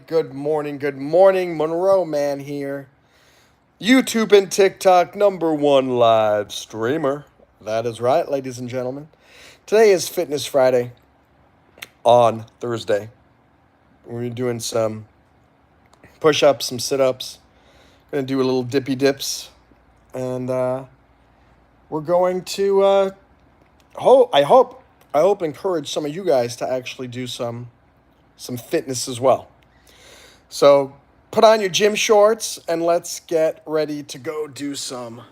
Good morning. Monroe Mann here. YouTube and TikTok #1 live streamer. That is right, ladies and gentlemen. Today is Fitness Friday on Thursday. We're doing some push-ups, some sit-ups. Gonna do a little dippy dips. And we're going to I hope encourage some of you guys to actually do some fitness as well. So put on your gym shorts and let's get ready to go do some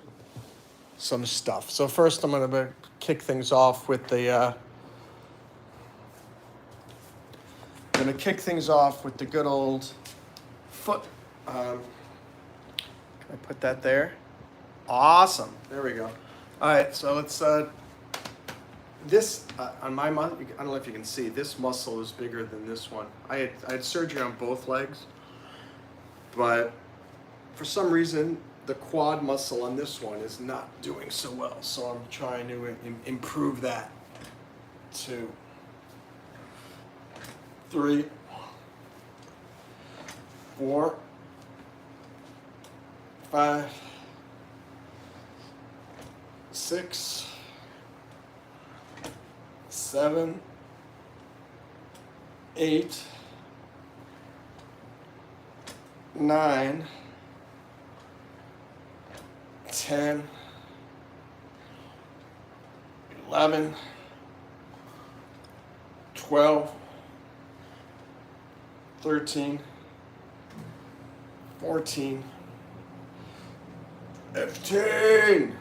stuff. So first I'm gonna kick things off with the good old foot. Can I put that there? Awesome. There we go. All right. So let's. This on my muscle. I don't know if you can see. This muscle is bigger than this one. I had surgery on both legs, but for some reason the quad muscle on this one is not doing so well. So I'm trying to improve that. 2, 3, 4, 5, 6, 7, 8, 9, 10, 11, 12, 13, 14, 15.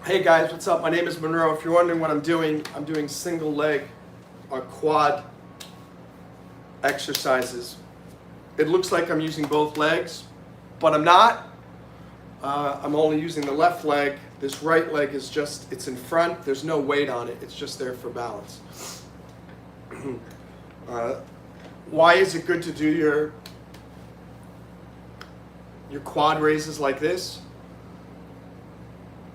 Hey guys, what's up? My name is Monroe. If you're wondering what I'm doing single leg or quad exercises. It looks like I'm using both legs, but I'm not. I'm only using the left leg. This right leg is it's in front. There's no weight on it. It's just there for balance. Why is it good to do your quad raises like this?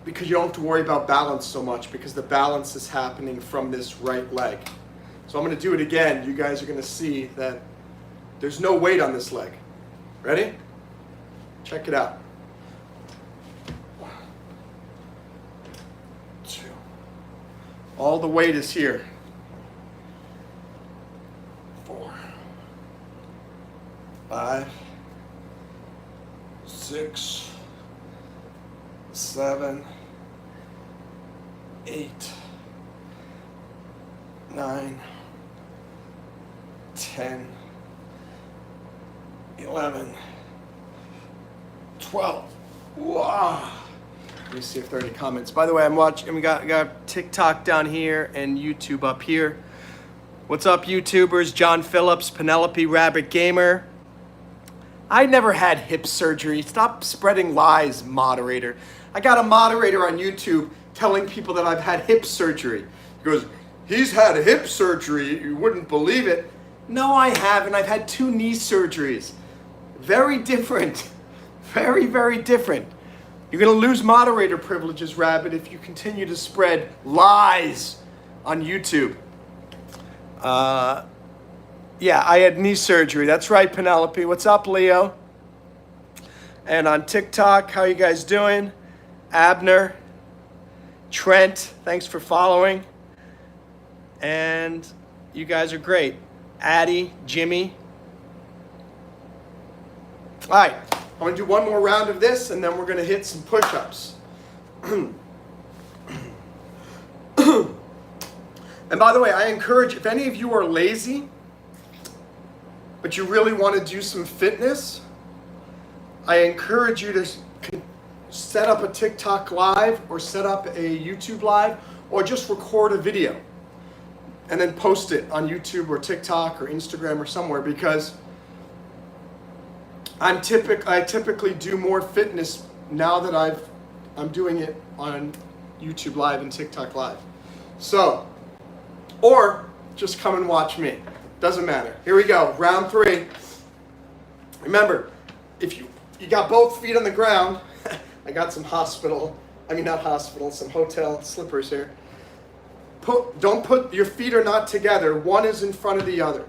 Because you don't have to worry about balance so much, because the balance is happening from this right leg. So I'm going to do it again. You guys are going to see that there's no weight on this leg. Ready? Check it out. 1, 2. All the weight is here. 4, 5, 6, 7, 8, 9, 10, 11, 12. Wow. Let me see if there are any comments. By the way, I'm watching. We got TikTok down here and YouTube up here. What's up, YouTubers? John Phillips, Penelope, Rabbit Gamer. I never had hip surgery. Stop spreading lies, moderator. I got a moderator on YouTube telling people that I've had hip surgery. He goes, he's had hip surgery. You wouldn't believe it. No, I haven't. I've had 2 knee surgeries. Very different. Very, very different. You're going to lose moderator privileges, Rabbit, if you continue to spread lies on YouTube. Yeah, I had knee surgery. That's right, Penelope. What's up, Leo? And on TikTok, how you guys doing? Abner, Trent, thanks for following. And you guys are great. Addie, Jimmy. All right, I'm going to do one more round of this, and then we're going to hit some push-ups. And by the way, I encourage, if any of you are lazy, but you really want to do some fitness, I encourage you to set up a TikTok live or set up a YouTube live, or just record a video and then post it on YouTube or TikTok or Instagram or somewhere, because I typically do more fitness now that I'm doing it on YouTube Live and TikTok Live. So, or just come and watch me. Doesn't matter. Here we go. Round 3. Remember, if you got both feet on the ground, I got some some hotel slippers here. Don't put your feet are not together. One is in front of the other.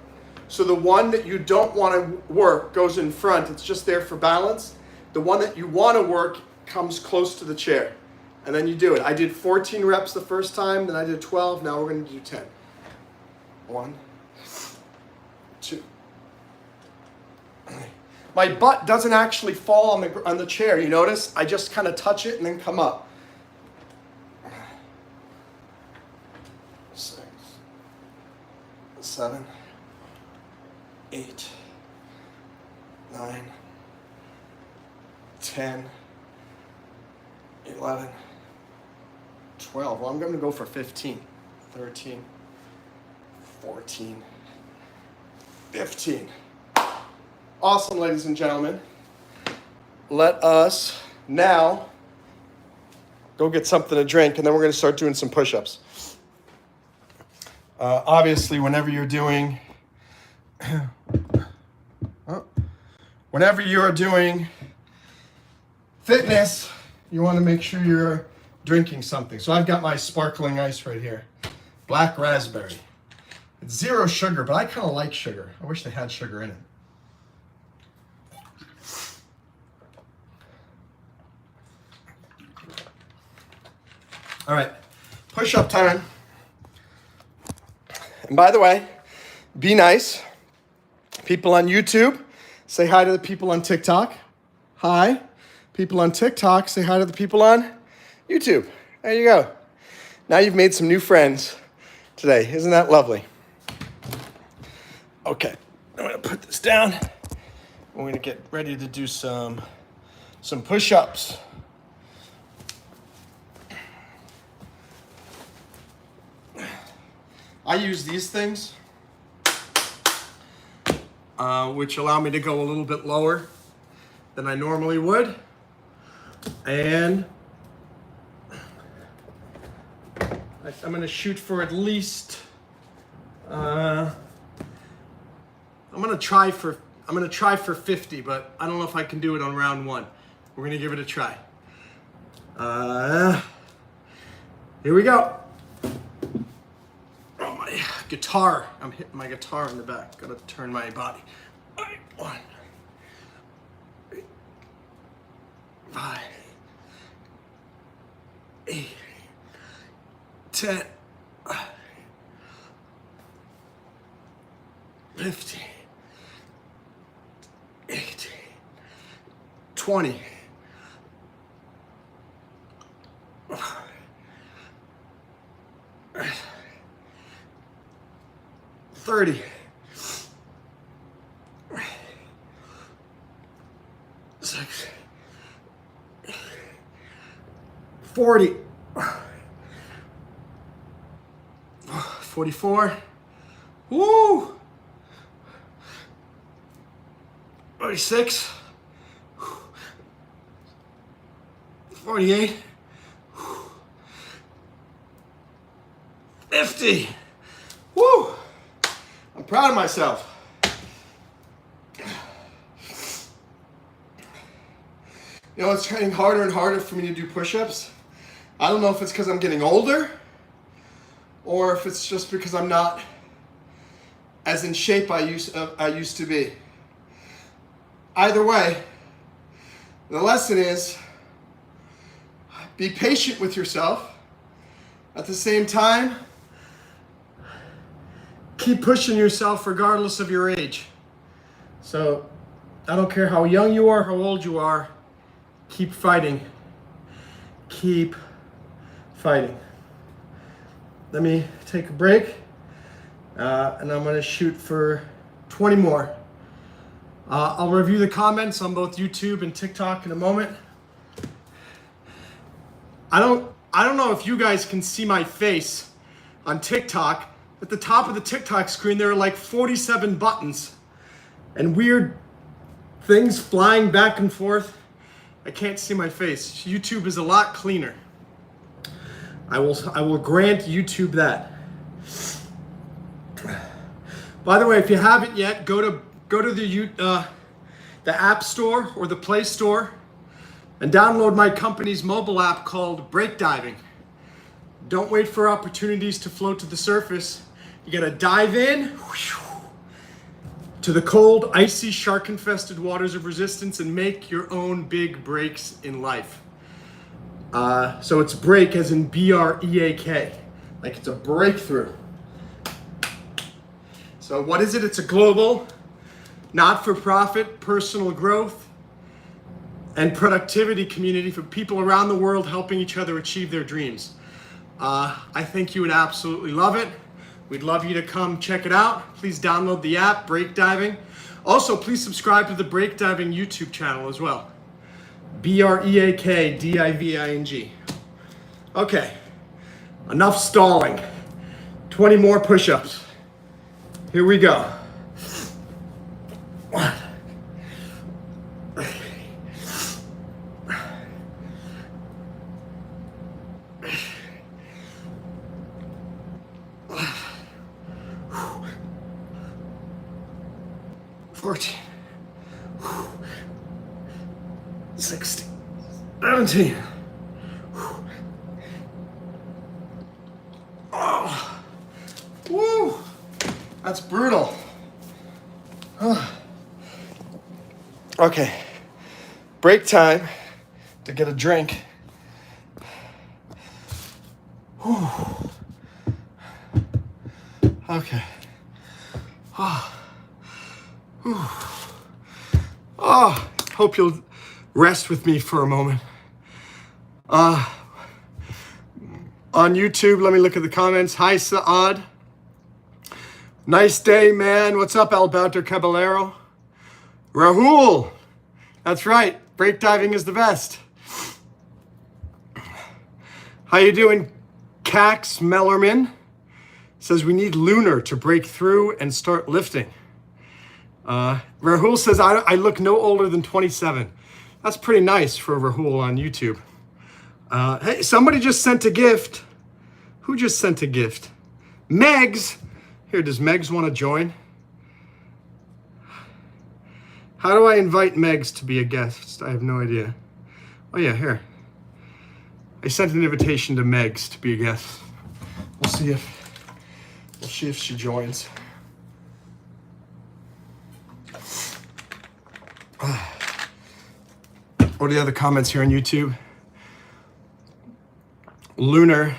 So the one that you don't want to work goes in front. It's just there for balance. The one that you want to work comes close to the chair. And then you do it. I did 14 reps the first time, then I did 12. Now we're going to do 10. 1, 2. My butt doesn't actually fall on the chair. You notice? I just kind of touch it and then come up. 6, 7, 8, 9, 10, 11, 12. Well, I'm going to go for 15, 13, 14, 15. Awesome, ladies and gentlemen. Let us now go get something to drink, and then we're going to start doing some push-ups. Obviously, whenever you're doing fitness, you want to make sure you're drinking something. So I've got my sparkling ice right here, black raspberry. It's 0 sugar, but I kind of like sugar. I wish they had sugar in it. All right, push-up time. And by the way, be nice. People on YouTube, say hi to the people on TikTok. Hi. People on TikTok, say hi to the people on YouTube. There you go. Now you've made some new friends today. Isn't that lovely? Okay, I'm gonna put this down. We're gonna get ready to do some push-ups. I use these things, which allow me to go a little bit lower than I normally would. And I'm gonna shoot for at least, I'm gonna try for 50, but I don't know if I can do it on round 1. We're gonna give it a try. Here we go. Guitar. I'm hitting my guitar in the back. Gotta turn my body. 1, 5, 8, 10, 15, 18, 20, 30, 6, 40, 44, woo, 46, 48, 50, woo. I'm proud of myself. You know, it's getting harder and harder for me to do push-ups. I don't know if it's because I'm getting older or if it's just because I'm not as in shape I used to be. Either way, the lesson is be patient with yourself. At the same time, keep pushing yourself regardless of your age. So I don't care how young you are, how old you are, keep fighting. Keep fighting. Let me take a break and I'm gonna shoot for 20 more. I'll review the comments on both YouTube and TikTok in a moment. I don't know if you guys can see my face on TikTok. At the top of the TikTok screen, there are like 47 buttons and weird things flying back and forth. I can't see my face. YouTube is a lot cleaner. I will grant YouTube that. By the way, if you haven't yet, go to the App Store or the Play Store and download my company's mobile app called Break Diving. Don't wait for opportunities to float to the surface. You gotta dive in to the cold, icy, shark-infested waters of resistance and make your own big breaks in life. So it's break as in B-R-E-A-K, like it's a breakthrough. So what is it? It's a global, not-for-profit, personal growth and productivity community for people around the world helping each other achieve their dreams. I think you would absolutely love it. We'd love you to come check it out. Please download the app, Breakdiving. Also, please subscribe to the Breakdiving YouTube channel as well. B-R-E-A-K-D-I-V-I-N-G. Okay, enough stalling. 20 more push-ups. Here we go. 1. 14, 16, 17. Oh, woo, that's brutal. Okay, break time to get a drink. Whew. Okay. Oh, hope you'll rest with me for a moment. On YouTube, let me look at the comments. Hi, Saad. Nice day, man. What's up, Alberto Caballero? Rahul. That's right. Breakdiving is the best. How you doing, Cax Mellerman? Says we need lunar to break through and start lifting. Rahul says, I look no older than 27. That's pretty nice for Rahul on YouTube. Hey, somebody just sent a gift. Who just sent a gift? Megs. Here, does Megs want to join? How do I invite Megs to be a guest? I have no idea. Oh yeah, here. I sent an invitation to Megs to be a guest. We'll see if she joins. What are the other comments here on YouTube? Lunar.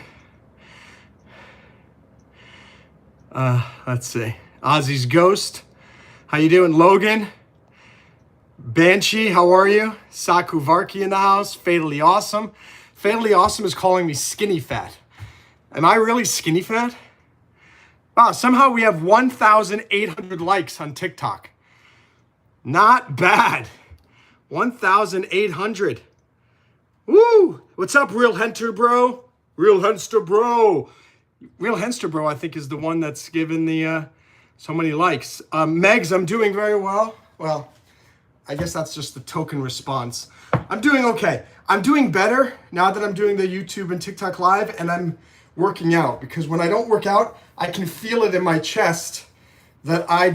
Let's see. Ozzy's Ghost. How you doing, Logan? Banshee, how are you? Saku Varki in the house. Fatally Awesome. Fatally Awesome is calling me skinny fat. Am I really skinny fat? Wow, somehow we have 1,800 likes on TikTok. Not bad. 1,800. Woo! What's up, Real Hunter Bro? Real Hunter Bro. Real Hunter Bro, I think, is the one that's given the so many likes. Megs, I'm doing very well. Well, I guess that's just the token response. I'm doing okay. I'm doing better now that I'm doing the YouTube and TikTok live, and I'm working out, because when I don't work out, I can feel it in my chest that I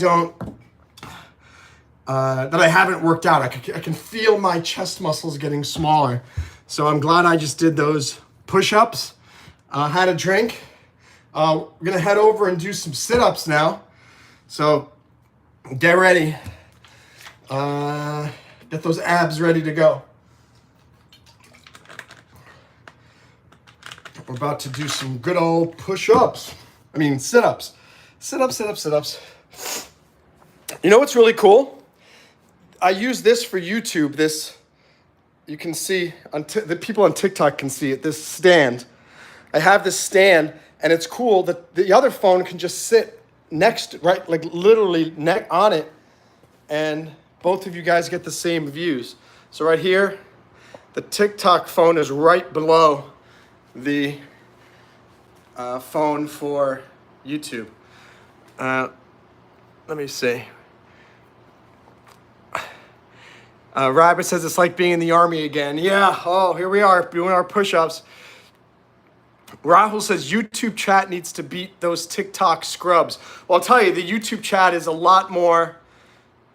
haven't worked out. I can feel my chest muscles getting smaller. So I'm glad I just did those push-ups. Had a drink. We're gonna head over and do some sit-ups now. So get ready. Get those abs ready to go. We're about to do some good old push-ups. I mean, sit-ups. Sit-ups, sit-ups, sit-ups. You know what's really cool? I use this for YouTube. This, you can see, the people on TikTok can see it, this stand. I have this stand, and it's cool that the other phone can just sit next, right, like literally on it, and both of you guys get the same views. So right here, the TikTok phone is right below the phone for YouTube. Let me see. Rabbit says it's like being in the army again. Yeah, oh, here we are doing our push-ups. Rahul says YouTube chat needs to beat those TikTok scrubs. Well, I'll tell you, the YouTube chat is a lot more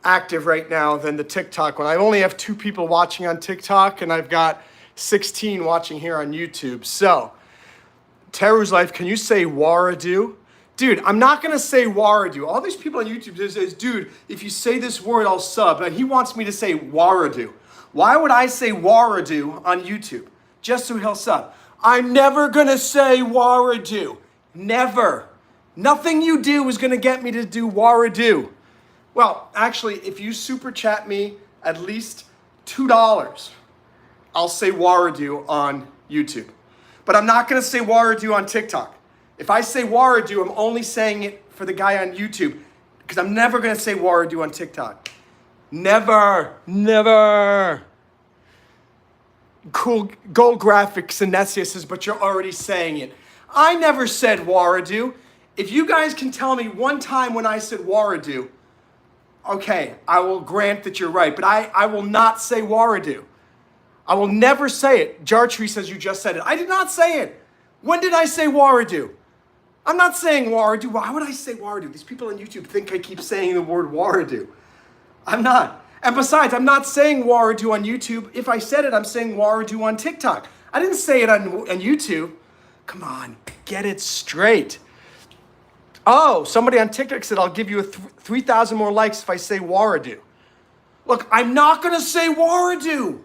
active right now than the TikTok one. I only have 2 people watching on TikTok, and I've got 16 watching here on YouTube. So, Teru's Life, can you say Waradu? Dude, I'm not gonna say Waradu. All these people on YouTube says, dude, if you say this word, I'll sub. And he wants me to say Waradu. Why would I say Waradu on YouTube? Just so he'll sub. I'm never gonna say Waradu. Never. Nothing you do is gonna get me to do Waradu. Well, actually, if you super chat me at least $2, I'll say Waradu on YouTube. But I'm not gonna say Waradu on TikTok. If I say Waradu, I'm only saying it for the guy on YouTube because I'm never gonna say Waradu on TikTok. Never, never. Cool gold graphics, Sinesia says, but you're already saying it. I never said Waradu. If you guys can tell me one time when I said Waradu, okay, I will grant that you're right, but I will not say Waradu. I will never say it. Jartree says you just said it. I did not say it. When did I say Waradu? I'm not saying Waradu. Why would I say Waradu? These people on YouTube think I keep saying the word Waradu. I'm not. And besides, I'm not saying Waradu on YouTube. If I said it, I'm saying Waradu on TikTok. I didn't say it on YouTube. Come on, get it straight. Oh, somebody on TikTok said I'll give you 3,000 more likes if I say Waradu. Look, I'm not going to say Waradu.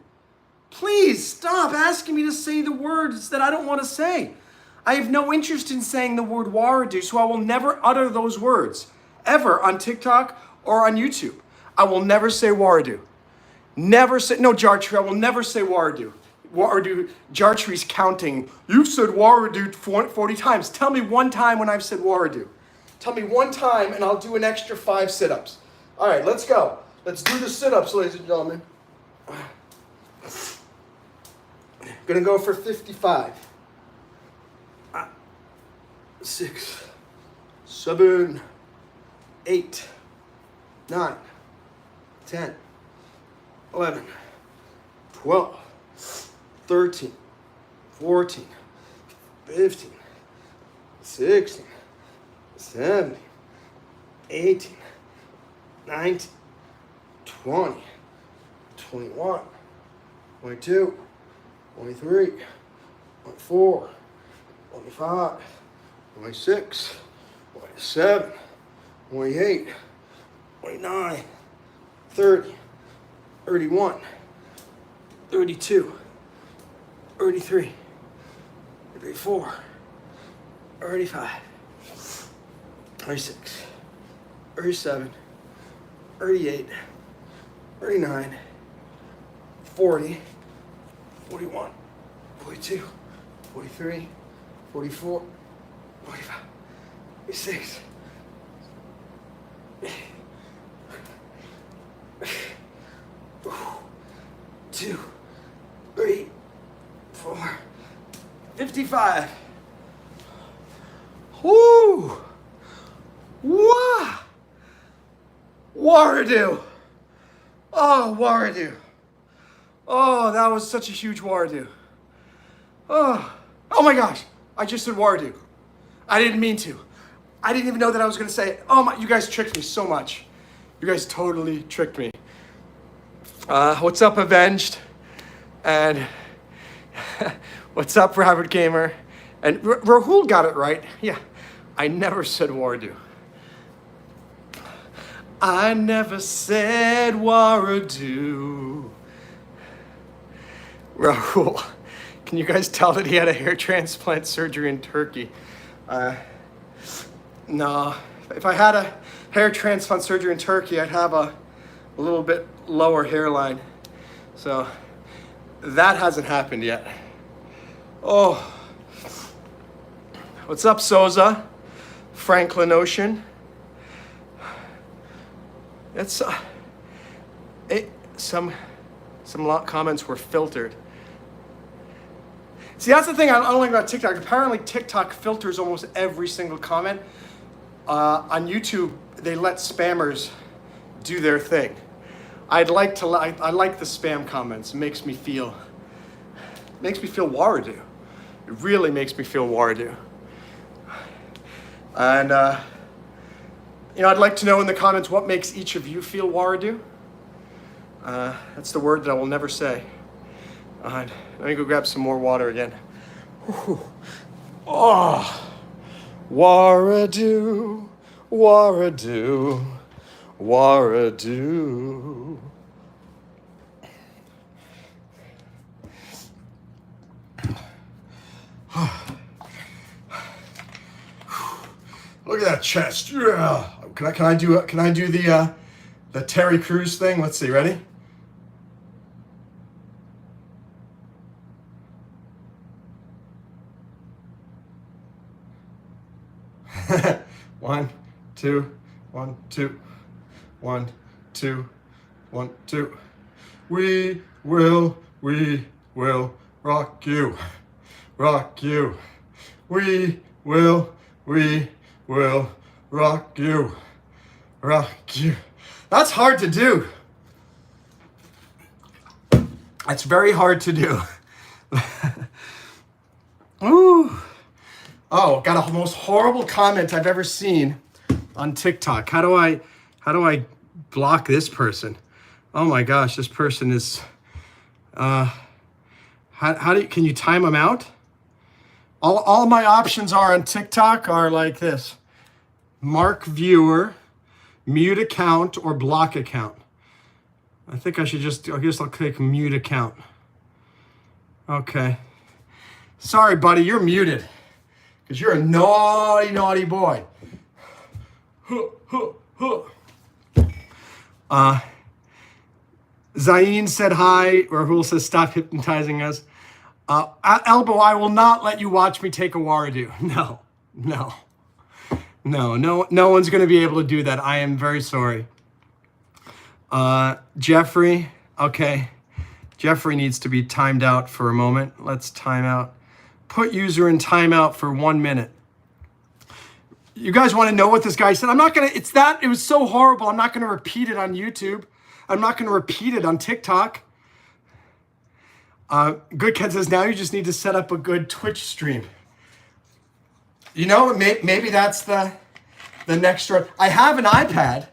Please stop asking me to say the words that I don't want to say. I have no interest in saying the word Waradu, so I will never utter those words, ever on TikTok or on YouTube. I will never say Waradu. Never say, no, Jartree, I will never say Waradu. Waradu, Jartree's counting. You've said Waradu 40 times. Tell me one time when I've said Waradu. Tell me one time and I'll do an extra 5 sit-ups. All right, let's go. Let's do the sit-ups, ladies and gentlemen. Gonna go for 55. 6, 7, 8, 9, 10, 11, 12, 13, 14, 15, 16, 17, 18, 19, 20, 21, 22, 23, 24, 25, 26, 27, 28, 29, 30, 31, 32, 33, 34, 35, 36, 37, 38, 39, 40, 41, 42, 43, 44, 45, 46, 2, 3, 4, 55. Woo! Wah! Waradu! Oh, Waradu. Oh, that was such a huge Waradu. Oh my gosh. I just said Waradu. I didn't mean to. I didn't even know that I was going to say it. Oh my, you guys tricked me so much. You guys totally tricked me. What's up, Avenged? And what's up, Robert Gamer? And Rahul got it right. Yeah, I never said Waradu. I never said Waradu. Rahul, can you guys tell that he had a hair transplant surgery in Turkey? No, if I had a hair transplant surgery in Turkey, I'd have a little bit lower hairline. So that hasn't happened yet. Oh, what's up, Souza? Franklin Ocean. It's some comments were filtered. See, that's the thing I don't like about TikTok. Apparently, TikTok filters almost every single comment. On YouTube, they let spammers do their thing. I like the spam comments. It makes me feel Waradu. It really makes me feel Waradu. And I'd like to know in the comments what makes each of you feel Waradu. That's the word that I will never say. Let me go grab some more water again. Oh, Waradu, waradu, waradu. Look at that chest. Yeah. Can I do the Terry Crews thing? Let's see. Ready? One, two, 1, 2, 1, 2, 1, 2. We will rock you, rock you. We will rock you, rock you. That's hard to do. That's very hard to do. Ooh. Oh, got a most horrible comment I've ever seen on TikTok. How do I block this person? Oh my gosh, this person is, can you time them out? All my options are on TikTok are like this: mark viewer, mute account, or block account. I think I guess I'll click mute account. Okay. Sorry, buddy, you're muted. Because you're a naughty, naughty boy. Zain said hi, or Rahul says stop hypnotizing us. Elbow, I will not let you watch me take a Waradu. No one's going to be able to do that. I am very sorry. Jeffrey, okay. Jeffrey needs to be timed out for a moment. Let's time out. Put user in timeout for 1 minute. You guys want to know what this guy said? I'm not going to, it was so horrible. I'm not going to repeat it on YouTube. I'm not going to repeat it on TikTok. Good Ken says, now you just need to set up a good Twitch stream. You know, maybe that's the next road. I have an iPad,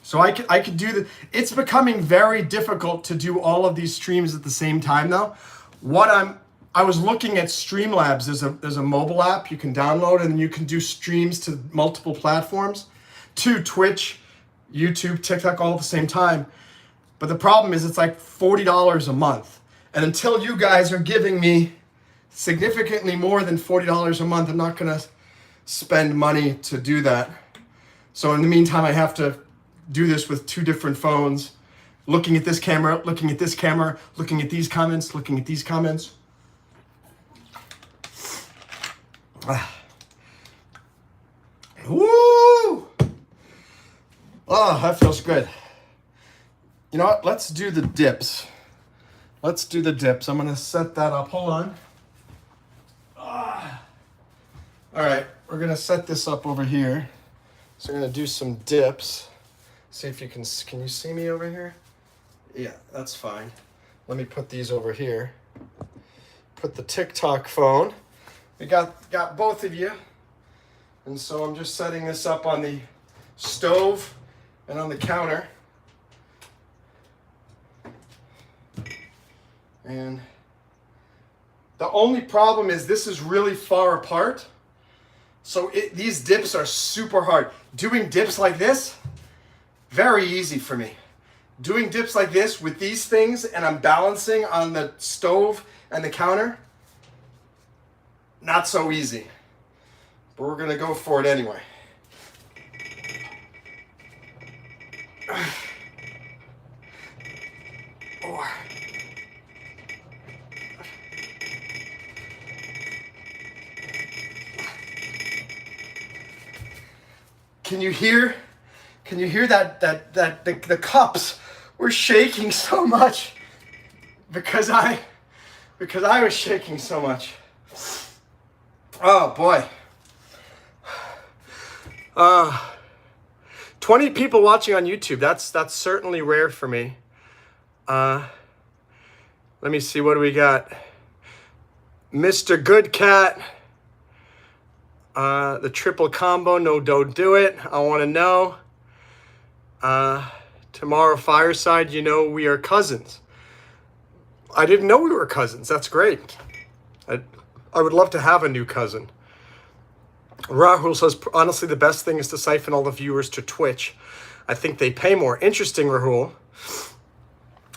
so I could do the. It's becoming very difficult to do all of these streams at the same time, though. I was looking at Streamlabs. There's a mobile app you can download, and then you can do streams to multiple platforms, to Twitch, YouTube, TikTok, all at the same time. But the problem is it's like $40 a month. And until you guys are giving me significantly more than $40 a month, I'm not going to spend money to do that. So in the meantime, I have to do this with 2 different phones, looking at this camera, looking at this camera, looking at these comments, looking at these comments. Woo! Oh, that feels good. You know what? Let's do the dips. Let's do the dips. I'm going to set that up. Hold on. All right. We're going to set this up over here. So we're going to do some dips. See if you can you see me over here? Yeah, that's fine. Let me put these over here. Put the TikTok phone. We got both of you. And so I'm just setting this up on the stove and on the counter. And the only problem is this is really far apart. So these dips are super hard. Doing dips like this, very easy for me. Doing dips like this with these things and I'm balancing on the stove and the counter, not so easy. But we're gonna go for it anyway. Can you hear that the cups were shaking so much because I was shaking so much. Oh boy. 20 people watching on YouTube. That's certainly rare for me. Let me see, what do we got? Mr. Good Cat. The triple combo, no, don't do it. I want to know. Tomorrow Fireside, you know we are cousins. I didn't know we were cousins. That's great. I would love to have a new cousin. Rahul says, honestly, the best thing is to siphon all the viewers to Twitch. I think they pay more. Interesting, Rahul.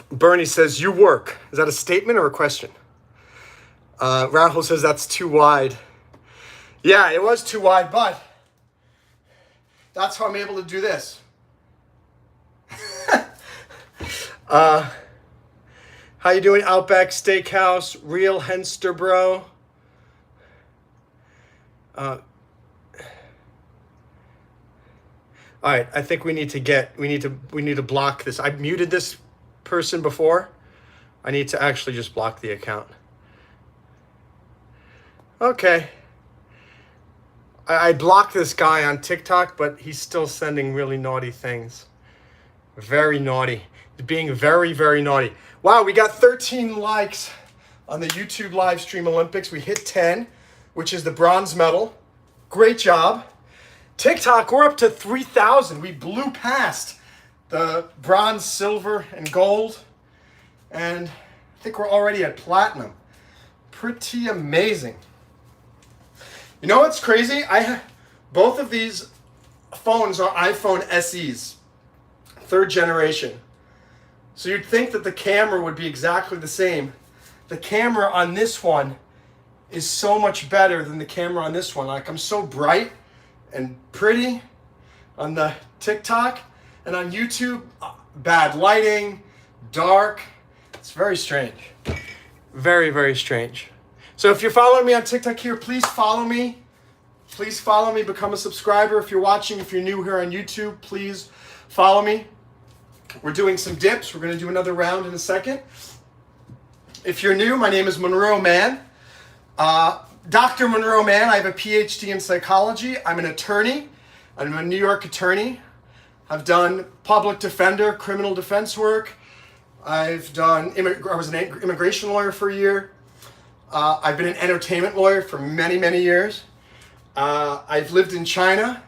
Bernie says, you work. Is that a statement or a question? Rahul says, that's too wide. Yeah, it was too wide, but that's how I'm able to do this. How you doing, Outback Steakhouse? Real Henster, bro. All right, I think we need to block this. I muted this person before. I need to actually just block the account. Okay. I blocked this guy on TikTok, but he's still sending really naughty things. Very naughty. He's being very, very naughty. Wow, we got 13 likes on the YouTube live stream Olympics. We hit 10, which is the bronze medal. Great job. TikTok, we're up to 3,000. We blew past the bronze, silver, and gold. And I think we're already at platinum. Pretty amazing. You know what's crazy? Both of these phones are iPhone SEs, 3rd generation. So you'd think that the camera would be exactly the same. The camera on this one is so much better than the camera on this one. Like, I'm so bright and pretty on the TikTok, and on YouTube, bad lighting, dark. It's very strange. Very, very strange. So if you're following me on TikTok here, please follow me. Please follow me, become a subscriber. If you're watching, if you're new here on YouTube, please follow me. We're doing some dips. We're going to do another round in a second. If you're new, my name is Monroe Mann. Dr. Monroe Mann. I have a PhD in psychology. I'm an attorney. I'm a New York attorney. I've done public defender, criminal defense work. I was an immigration lawyer for a year. I've been an entertainment lawyer for many, many years. I've lived in China.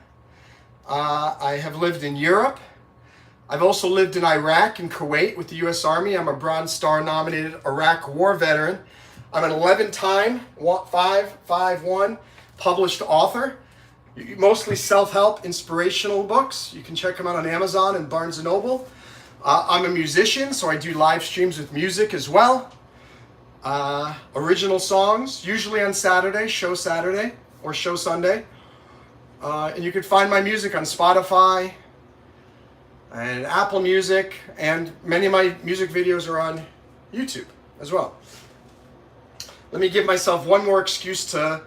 I have lived in Europe. I've also lived in Iraq and Kuwait with the U.S. Army. I'm a Bronze Star nominated Iraq war veteran. I'm an 11-time 551 published author. Mostly self-help, inspirational books. You can check them out on Amazon and Barnes & Noble. I'm a musician, so I do live streams with music as well. Original songs, usually on Saturday or Show Sunday. And you can find my music on Spotify and Apple Music, and many of my music videos are on YouTube as well. Let me give myself one more excuse to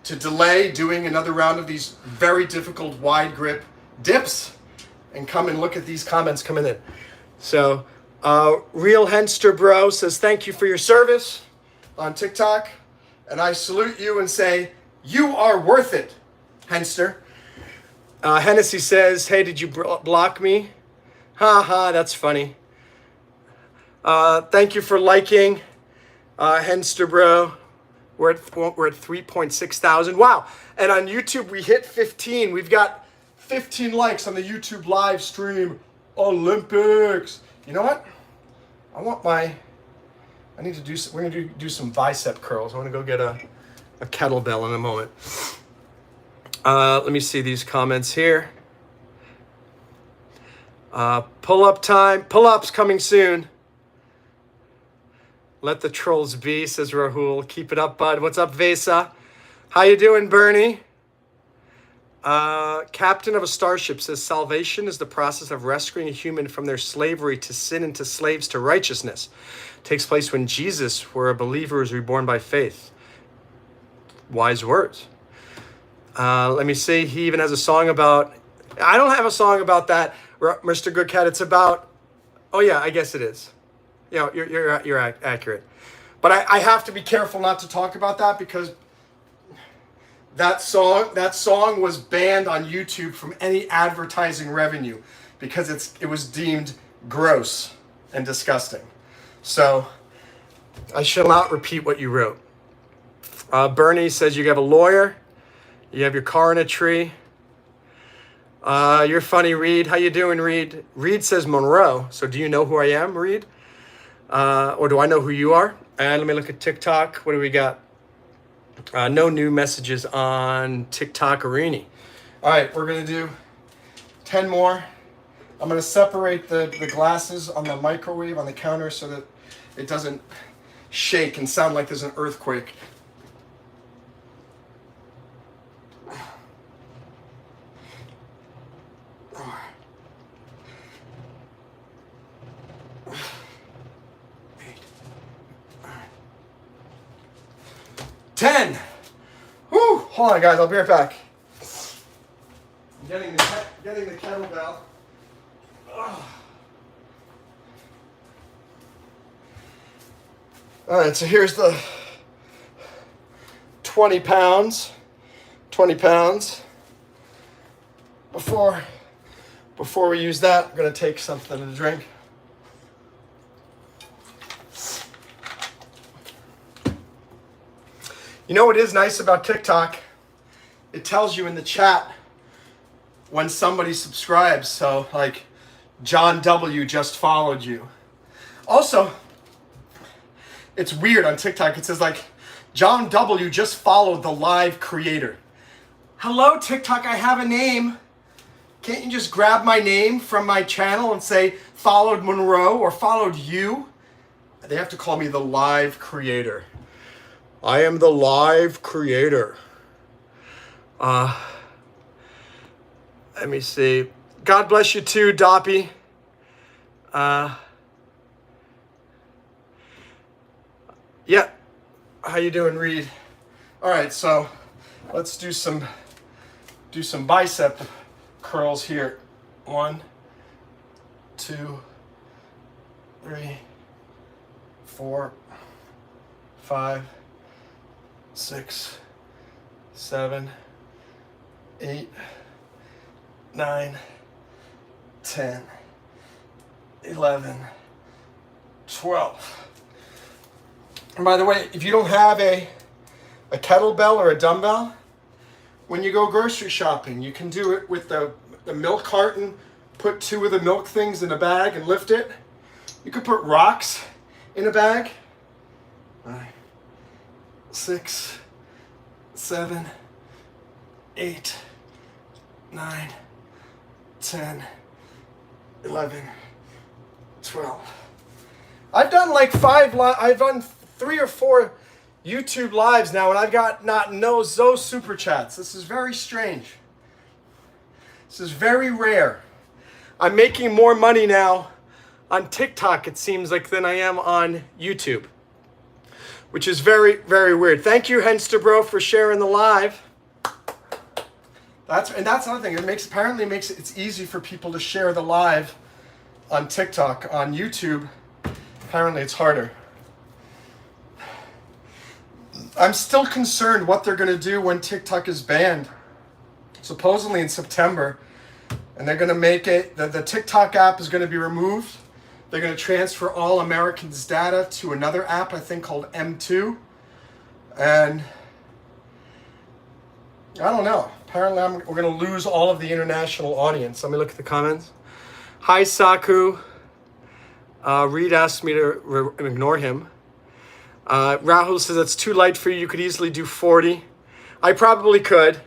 delay doing another round of these very difficult wide grip dips and come and look at these comments coming in. So, Real Henster Bro says, thank you for your service on TikTok. And I salute you and say, you are worth it, Henster. Hennessy says, hey, did you block me? Ha ha, that's funny. Thank you for liking, Henster Bro. We're at 3.6 thousand. Wow. And on YouTube, we hit 15. We've got 15 likes on the YouTube live stream Olympics. You know what? We're going to do some bicep curls. I want to go get a kettlebell in a moment. Let me see these comments here. Pull-up time. Pull-ups coming soon. Let the trolls be, says Rahul. Keep it up, bud. What's up, Vesa? How you doing, Bernie? Captain of a starship says, salvation is the process of rescuing a human from their slavery to sin and to slaves to righteousness. It takes place when Jesus, where a believer is reborn by faith. Wise words. Let me see. He even has a song about... I don't have a song about that, Mr. Goodcat. It's about... Oh, yeah, I guess it is. Yeah, you're accurate. But I have to be careful not to talk about that because that song was banned on YouTube from any advertising revenue because it was deemed gross and disgusting. So I shall not repeat what you wrote. Bernie says you have a lawyer. You have your car in a tree. You're funny, Reed. How you doing, Reed? Reed says Monroe. So do you know who I am, Reed? Or do I know who you are? And let me look at TikTok. What do we got? No new messages on TikTok or any. All right, we're going to do 10 more. I'm going to separate the glasses on the microwave on the counter so that it doesn't shake and sound like there's an earthquake. Eight. All right. 10. Whew. Hold on, guys. I'll be right back. I'm getting the kettlebell. All right, so here's the 20 pounds. 20 pounds. Before we use that, I'm going to take something to drink. You know what is nice about TikTok? It tells you in the chat when somebody subscribes. So, like, John W. just followed you. Also, it's weird on TikTok. It says, like, John W. just followed the live creator. Hello, TikTok, I have a name. Can't you just grab my name from my channel and say, followed Monroe or followed you? They have to call me the live creator. I am the live creator. Let me see. God bless you too, Doppy. Yeah. How you doing, Reed? All right, so let's do some bicep curls here. 1, 2, 3, 4, 5, 6, 7, 8, 9, 10, 11, 12. And by the way, if you don't have a kettlebell or a dumbbell, when you go grocery shopping, you can do it with the milk carton, put 2 of the milk things in a bag and lift it. You could put rocks in a bag. 5, 6, 7, 8, 9, 10, 11, 12. I've done like 3 or 4 YouTube lives now, and I've got those super chats. This is very strange. This is very rare. I'm making more money now on TikTok, it seems like, than I am on YouTube, which is very, very weird. Thank you, Hensterbro, for sharing the live. That's another thing. Apparently makes it's easy for people to share the live on TikTok. On YouTube, apparently it's harder. I'm still concerned what they're going to do when TikTok is banned, supposedly in September. And they're going to make it, the TikTok app is going to be removed. They're going to transfer all Americans' data to another app, I think, called M2. And I don't know. Apparently we're going to lose all of the international audience. Let me look at the comments. Hi, Saku. Reed asked me to ignore him. Rahul says that's too light for you. You could easily do 40. I probably could.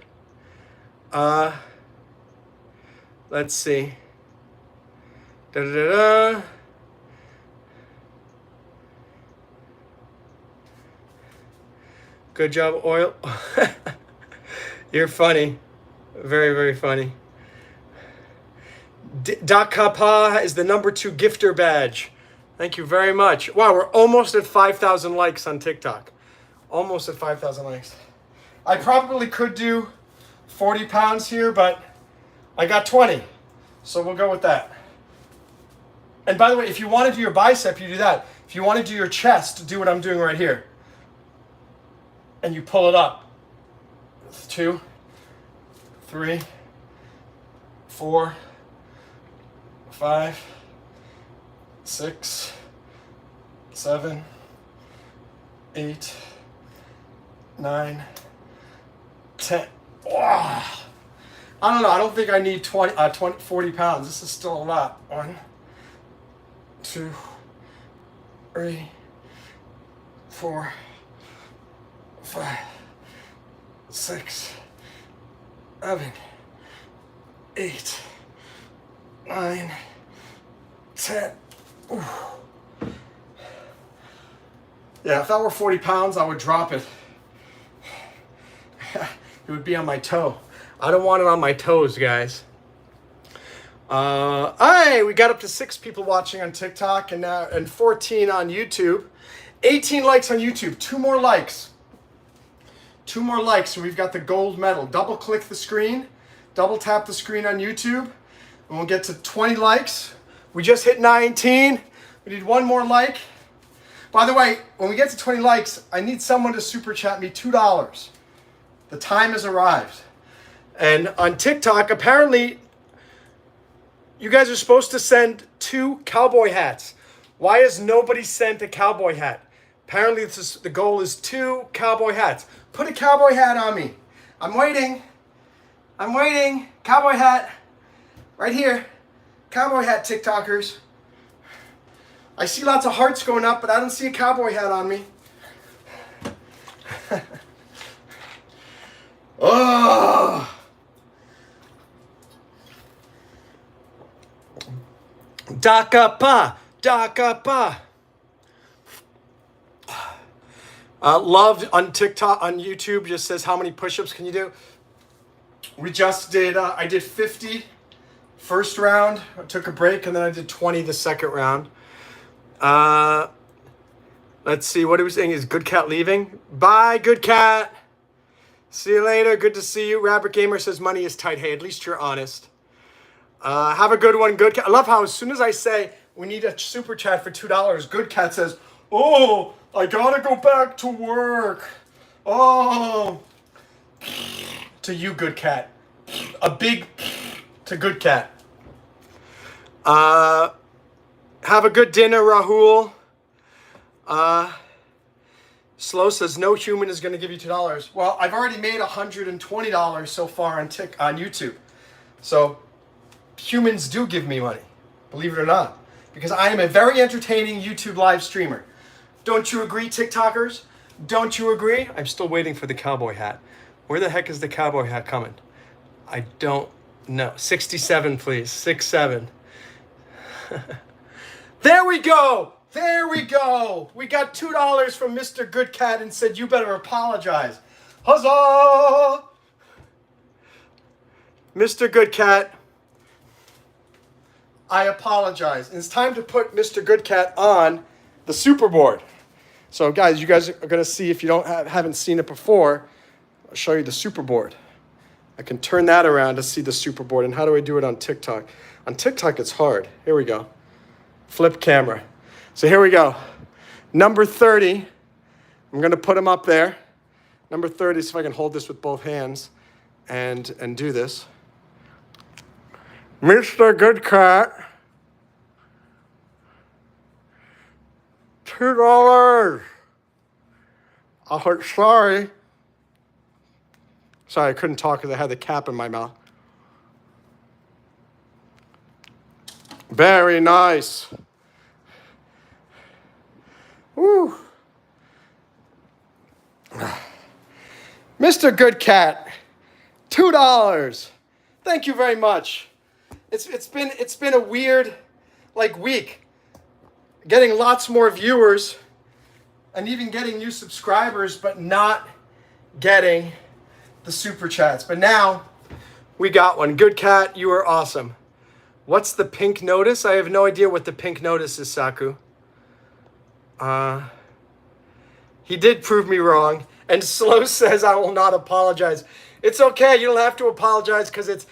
Let's see. Da-da-da-da. Good job, Oil. You're funny. Very, very funny. Dakapa is the #2 gifter badge. Thank you very much. Wow, we're almost at 5,000 likes on TikTok. Almost at 5,000 likes. I probably could do 40 pounds here, but I got 20. So we'll go with that. And by the way, if you want to do your bicep, you do that. If you want to do your chest, do what I'm doing right here. And you pull it up. 2, 3, 4, 5, 6, 7, 8, 9, 10. Wow. I don't know. I don't think I need 40 pounds. This is still a lot. 1, 2, 3, 4, 5, 6, 7, 8, 9, 10. Ooh. Yeah, if that were 40 pounds, I would drop it. It would be on my toe. I don't want it on my toes, guys. Hey, we got up to 6 people watching on TikTok and 14 on YouTube. 18 likes on YouTube. 2 more likes. 2 more likes, and we've got the gold medal. Double click the screen. Double tap the screen on YouTube, and we'll get to 20 likes. We just hit 19. We need 1 more like. By the way, when we get to 20 likes, I need someone to super chat me $2. The time has arrived. And on TikTok, apparently, you guys are supposed to send 2 cowboy hats. Why has nobody sent a cowboy hat? Apparently, the goal is 2 cowboy hats. Put a cowboy hat on me. I'm waiting. I'm waiting. Cowboy hat. Right here. Cowboy hat, TikTokers. I see lots of hearts going up, but I don't see a cowboy hat on me. Oh. Dakapa. Dakapa. Love on TikTok, on YouTube, just says, how many push-ups can you do? We just did, I did 50 first round. I took a break, and then I did 20 the second round. Let's see, what are we saying? Is Good Cat leaving? Bye, Good Cat. See you later. Good to see you. Rabbit Gamer says money is tight. Hey, at least you're honest. Have a good one, Good Cat. I love how as soon as I say we need a super chat for $2, Good Cat says, oh, I gotta go back to work. Oh. To you, Good Cat. A big to Good Cat. Have a good dinner, Rahul. Slow says no human is going to give you $2. Well, I've already made $120 so far on YouTube. So humans do give me money, believe it or not, because I am a very entertaining YouTube live streamer. Don't you agree, TikTokers? Don't you agree? I'm still waiting for the cowboy hat. Where the heck is the cowboy hat coming? I don't know. 67, please. 67. There we go. There we go. We got $2 from Mr. Good Cat and said, you better apologize. Huzzah! Mr. Good Cat, I apologize. And it's time to put Mr. Good Cat on the superboard. So guys, you guys are going to see, if you haven't seen it before, I'll show you the superboard. I can turn that around to see the superboard. And how do I do it on TikTok? On TikTok, it's hard. Here we go. Flip camera. So here we go. Number 30. I'm going to put him up there. Number 30, see if I can hold this with both hands and do this. Mr. Good Cat. $2. Oh, sorry. Sorry, I couldn't talk because I had the cap in my mouth. Very nice. Woo. Mr. Good Cat, $2. Thank you very much. It's been a weird week. Getting lots more viewers and even getting new subscribers, but not getting the super chats. But now we got one. Good Cat, you are awesome. What's the pink notice? I have no idea what the pink notice is, Saku. He did prove me wrong. And Slow says I will not apologize. It's okay. You don't have to apologize because it's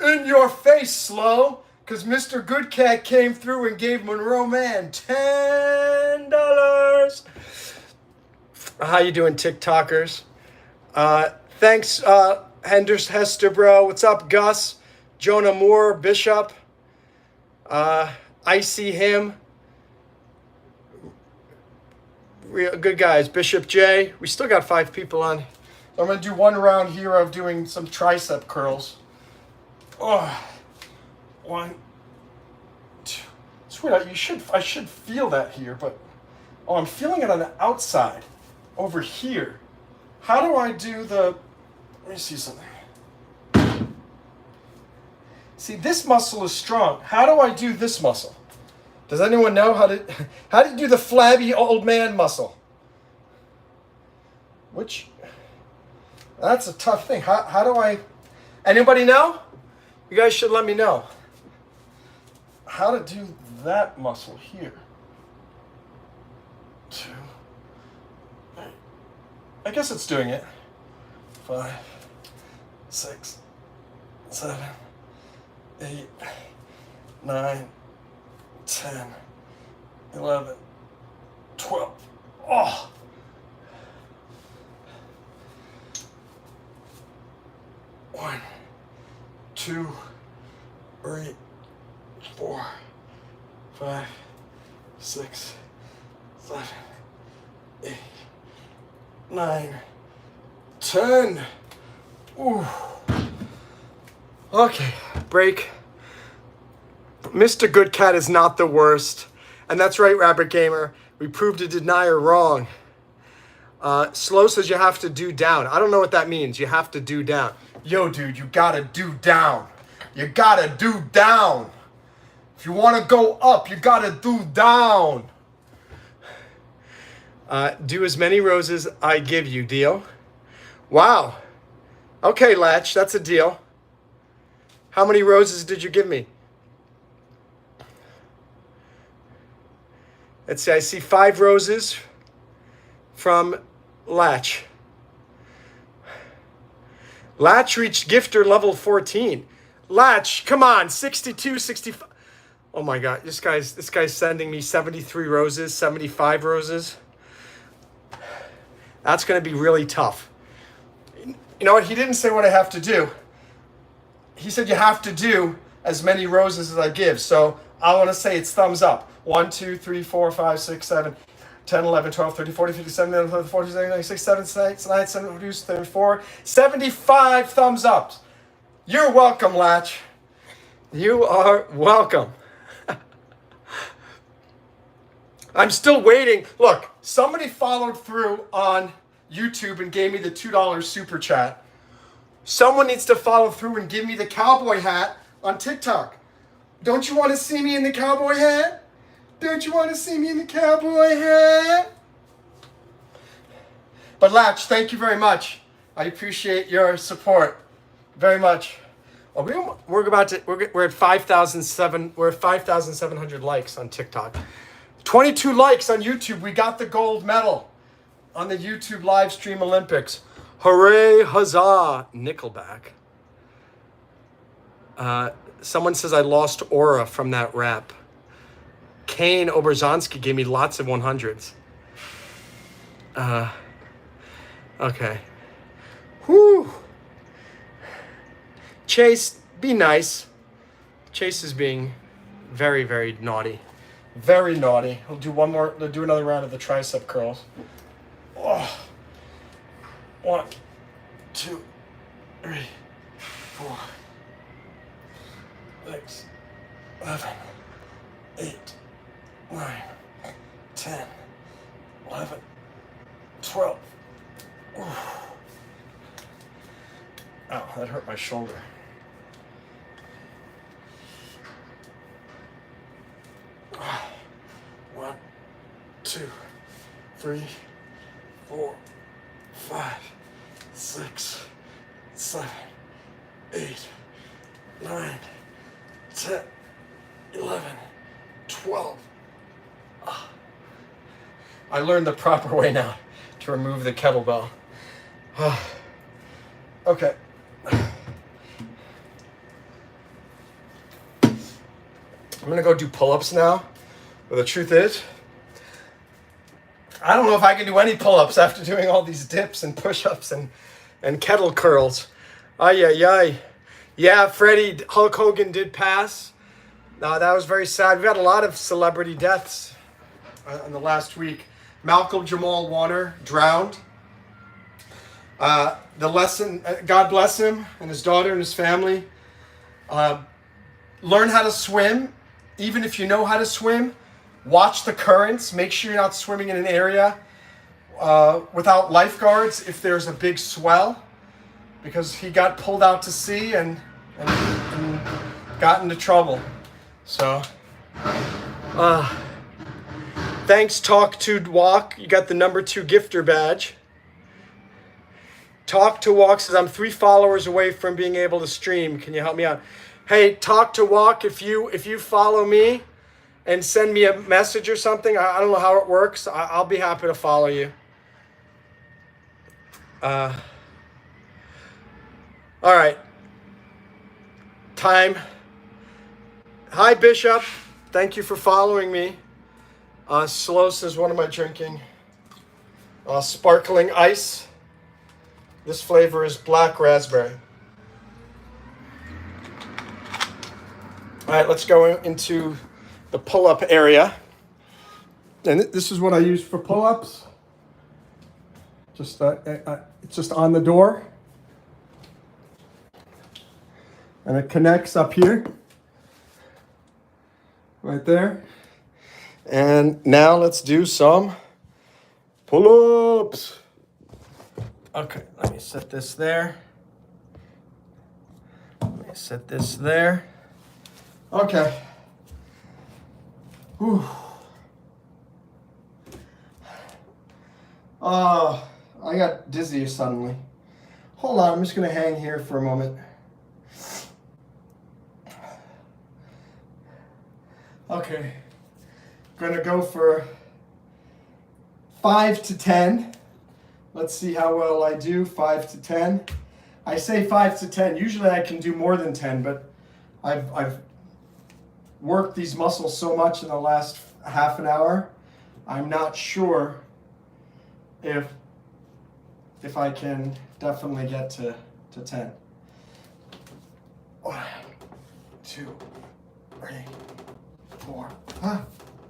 in your face, Slow. Because Mr. Good Cat came through and gave Monroe Mann $10. How you doing, TikTokers? Thanks, Hester, bro. What's up, Gus? Jonah Moore, Bishop. I see him. Good guys. Bishop J. We still got 5 people on. I'm going to do one round here of doing some tricep curls. Oh. 1, 2. Sweetheart, I should feel that here, but I'm feeling it on the outside over here. How do I do the Let me see something. See, this muscle is strong. How do I do this muscle? Does anyone know how do you do the flabby old man muscle? That's a tough thing. How do I, anybody know? You guys should let me know. How to do that muscle here. 2, 8. I guess it's doing it. 5, 6, 7, 8, 9, 10, 11, 12. Oh! One, 2, 3, 4, 5, 6, 7, 8, 9, 10. Ooh. Okay, break. Mr. Good Cat is not the worst. And that's right, Rabbit Gamer. We proved a denier wrong. Slow says you have to do down. I don't know what that means. You have to do down. Yo, dude, you gotta do down. You gotta do down. If you want to go up, you gotta do down. Do as many roses I give you, deal? Wow. Okay, Latch, that's a deal. How many roses did you give me? Let's see, I see 5 roses from Latch. Latch reached gifter level 14. Latch, come on, 62, 65. Oh my God, this guy's sending me 73 roses, 75 roses. That's going to be really tough. You know what? He didn't say what I have to do. He said you have to do as many roses as I give. So I want to say it's thumbs up. 1, 2, 3, 4, 5, 6, 7, 10, 11, 12, 13, 14, 15, 17, 18, 14, 15, 16, 17, 18, 19, 20, 24, 75 thumbs up. You're welcome, Latch. You are welcome. I'm still waiting. Look, somebody followed through on YouTube and gave me the $2 super chat. Someone needs to follow through and give me the cowboy hat on TikTok. Don't you want to see me in the cowboy hat? Don't you want to see me in the cowboy hat? But Latch, thank you very much. I appreciate your support very much. Oh, we're at 5,700 likes on TikTok. 22 likes on YouTube. We got the gold medal on the YouTube live stream Olympics. Hooray, huzzah, Nickelback. Someone says I lost aura from that rap. Kane Oberzonsky gave me lots of 100s. Okay. Whew. Chase, be nice. Chase is being very, very naughty. Very naughty. He'll do another round of the tricep curls. Oh. 1, 2, 3, 4, 6, 7, 8, 9, 10, 11, 12. Ooh. Ow, that hurt my shoulder. One, 2, 3, 4, 5, 6, 7, 8, 9, 10, 11, 12. I learned the proper way now to remove the kettlebell. Okay. I'm gonna go do pull-ups now. But the truth is, I don't know if I can do any pull-ups after doing all these dips and push-ups and kettle curls. Ay, ay, ay. Yeah, Freddie, Hulk Hogan did pass. That was very sad. We've had a lot of celebrity deaths in the last week. Malcolm Jamal Warner drowned. The lesson, God bless him and his daughter and his family. Learn how to swim. Even if you know how to swim, watch the currents. Make sure you're not swimming in an area without lifeguards if there's a big swell. because he got pulled out to sea and got into trouble. So, thanks, Talk to Walk. You got the #2 gifter badge. Talk to Walk says, I'm 3 followers away from being able to stream. Can you help me out? Hey, Talk to Walk, if you follow me and send me a message or something, I don't know how it works. I'll be happy to follow you. All right. Time. Hi, Bishop. Thank you for following me. Slow says, what am I drinking? Sparkling ice. This flavor is black raspberry. All right, let's go into the pull-up area. And this is what I use for pull-ups. Just it's just on the door. And it connects up here. Right there. And now let's do some pull-ups. Okay, let me set this there. Let me set this there. Okay. Whew. I got dizzy suddenly. Hold on, I'm just gonna hang here for a moment. Okay, gonna go for 5 to 10. Let's see how well I do, 5 to 10. I say 5 to 10. Usually I can do more than 10, but I've worked these muscles so much in the last half an hour. I'm not sure if I can definitely get to 10. 1, 2, 3, 4.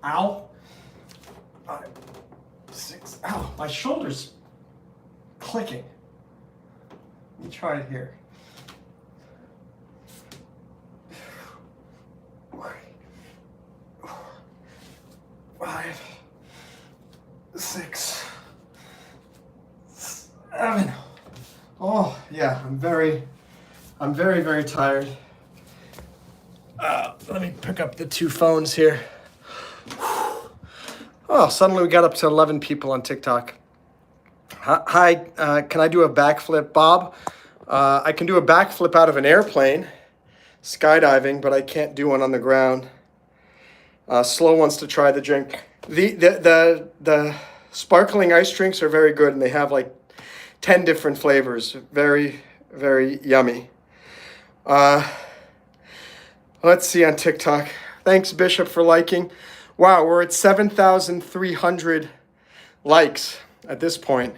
Ow. 5, 6. Ow, my shoulder's clicking. Let me try it here. 5, 6, 7. Oh yeah, I'm very, very tired. Let me pick up the 2 phones here. Oh, suddenly we got up to 11 people on TikTok. Hi, can I do a backflip, Bob? I can do a backflip out of an airplane, skydiving, but I can't do one on the ground. Slow wants to try the drink. The sparkling ice drinks are very good, and they have like 10 different flavors. Very, very yummy. Let's see on TikTok. Thanks, Bishop, for liking. Wow, we're at 7,300 likes at this point.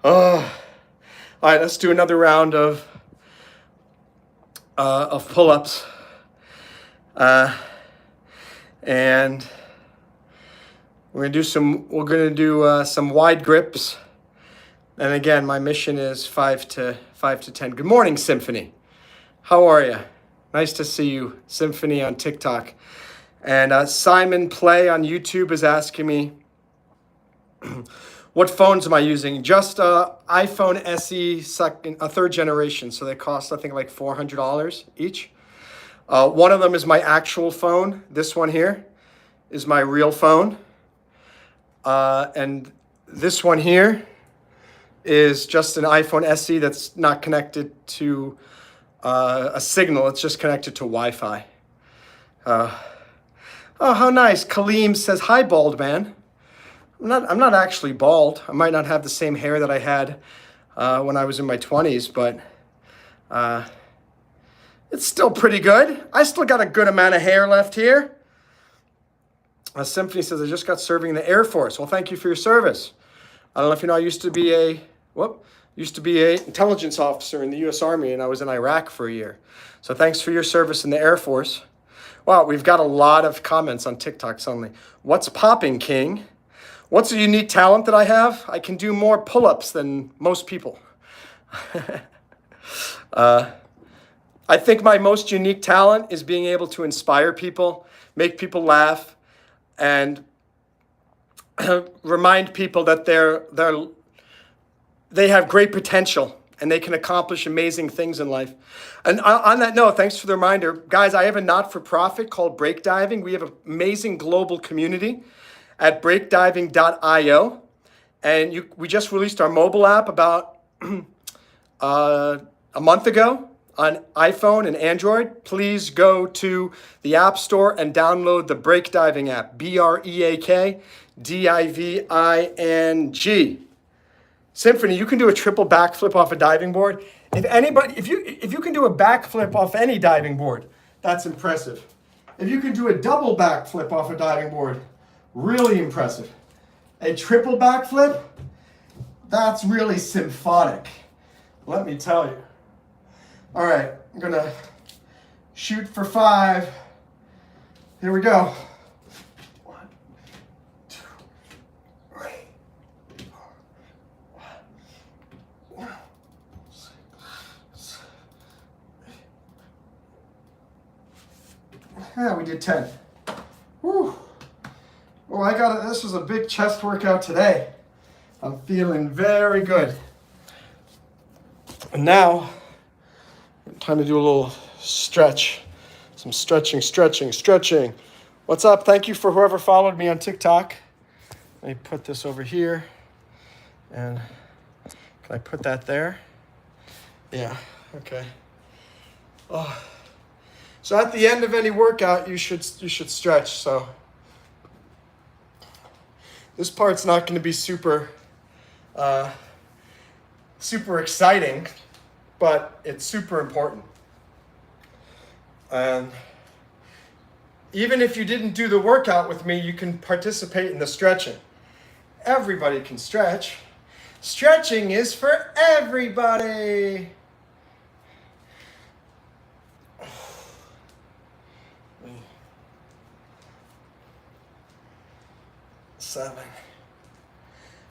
All right, let's do another round of pull-ups. And we're gonna do some wide grips. And again, my mission is 5 to 10. Good morning, Symphony. How are you? Nice to see you, Symphony on TikTok. And Simon Play on YouTube is asking me, what phones am I using? Just iPhone SE third generation. So they cost, I think, like $400 each. One of them is my actual phone. This one here is my real phone. And this one here is just an iPhone SE that's not connected to a signal. It's just connected to Wi-Fi. Oh, how nice. Kaleem says, hi, bald man. I'm not actually bald. I might not have the same hair that I had when I was in my 20s, but it's still pretty good. I still got a good amount of hair left here. Symphony says, I just got serving in the Air Force. Well, thank you for your service. I don't know if you know, I used to be a intelligence officer in the U.S. Army, and I was in Iraq for a year. So thanks for your service in the Air Force. Wow, we've got a lot of comments on TikTok suddenly. What's popping, King? What's a unique talent that I have? I can do more pull-ups than most people. I think my most unique talent is being able to inspire people, make people laugh, and remind people that they have great potential and they can accomplish amazing things in life. And on that note, thanks for the reminder. Guys, I have a not-for-profit called Breakdiving. We have an amazing global community at breakdiving.io. And we just released our mobile app about a month ago on iPhone and Android. Please go to the App Store and download the Breakdiving app, BREAKDIVING. Symphony, you can do a triple backflip off a diving board. If you can do a backflip off any diving board, that's impressive. If you can do a double backflip off a diving board, really impressive. A triple backflip, that's really symphonic. Let me tell you. All right, I'm gonna shoot for 5. Here we go. 1, 2, 3, 4, 5, 6, 7. Yeah, we did 10. Whew. Well, this was a big chest workout today. I'm feeling very good. And now, time to do a little stretch. Some stretching. What's up? Thank you for whoever followed me on TikTok. Let me put this over here. And can I put that there? Yeah, okay. Oh. So at the end of any workout, you should stretch. So this part's not going to be super exciting, but it's super important. And even if you didn't do the workout with me, you can participate in the stretching. Everybody can stretch. Stretching is for everybody. 7.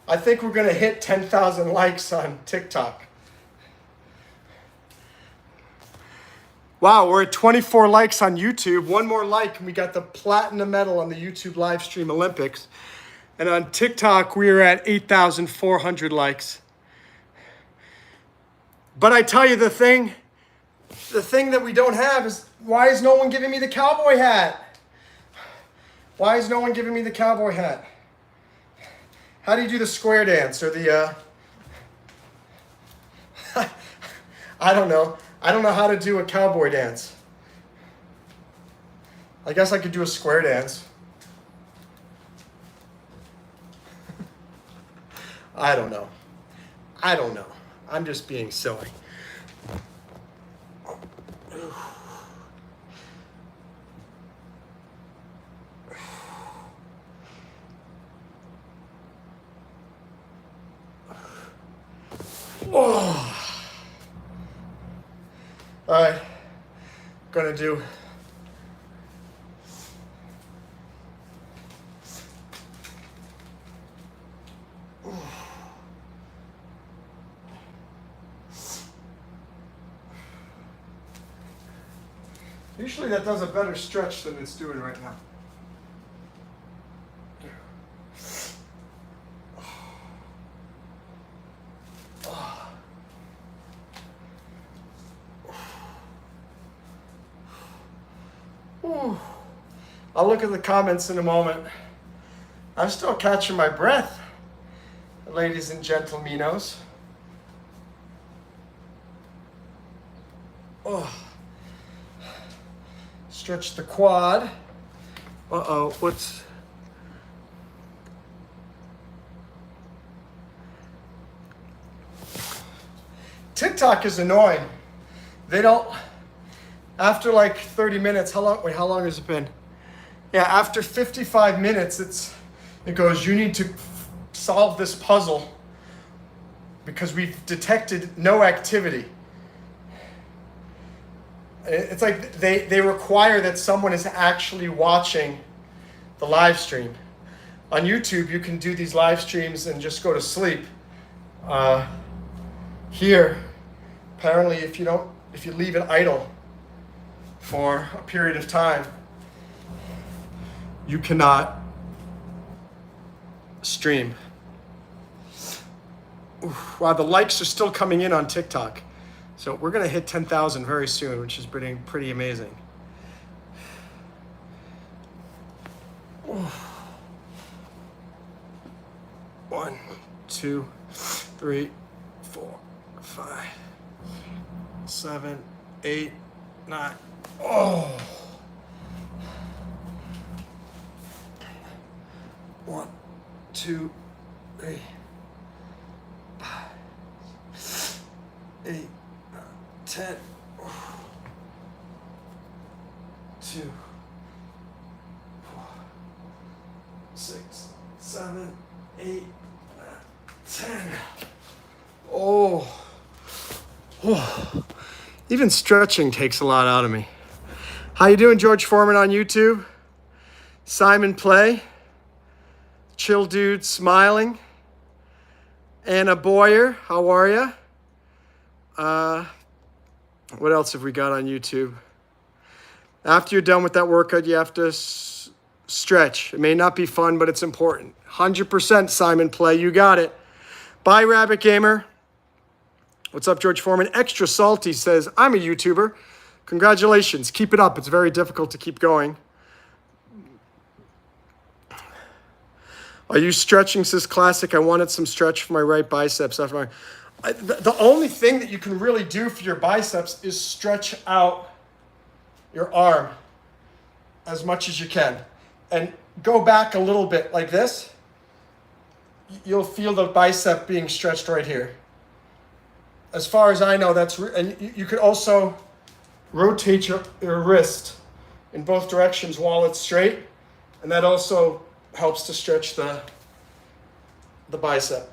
I think we're going to hit 10,000 likes on TikTok. Wow, we're at 24 likes on YouTube. One more like and we got the platinum medal on the YouTube live stream Olympics. And on TikTok, we're at 8,400 likes. But I tell you, the thing that we don't have is, why is no one giving me the cowboy hat? Why is no one giving me the cowboy hat? How do you do the square dance or the, I don't know. I don't know how to do a cowboy dance. I guess I could do a square dance. I don't know. I'm just being silly. Oh. All right, gonna do usually that does a better stretch than it's doing right now. I'll look at the comments in a moment. I'm still catching my breath, ladies and gentlemenos. Oh. Stretch the quad. What's... TikTok is annoying. They don't... After like 30 minutes, how long has it been? Yeah, after 55 minutes, it goes, you need to solve this puzzle because we've detected no activity. It's like they require that someone is actually watching the live stream. On YouTube, you can do these live streams and just go to sleep. Here, apparently, if you leave it idle for a period of time, you cannot stream. Wow, the likes are still coming in on TikTok. So we're going to hit 10,000 very soon, which is pretty amazing. One, two, three, 4, 5, 7, 8, 9. Oh. 1, 2, 3, 5, 8, 9, 10. 2, 4, 6, 7, 8, 9, 10. Oh. Even stretching takes a lot out of me. How you doing, George Foreman on YouTube? Simon Play. Chill Dude Smiling. Anna Boyer, how are you? What else have we got on YouTube? After you're done with that workout, you have to stretch. It may not be fun, but it's important. 100% Simon Play, you got it. Bye, Rabbit Gamer. What's up, George Foreman? Extra Salty says, I'm a YouTuber. Congratulations. Keep it up. It's very difficult to keep going. Are you stretching, says Classic? I wanted some stretch for my right biceps. After the only thing that you can really do for your biceps is stretch out your arm as much as you can. And go back a little bit like this. You'll feel the bicep being stretched right here. As far as I know, and you could also rotate your wrist in both directions while it's straight. And that also helps to stretch the bicep.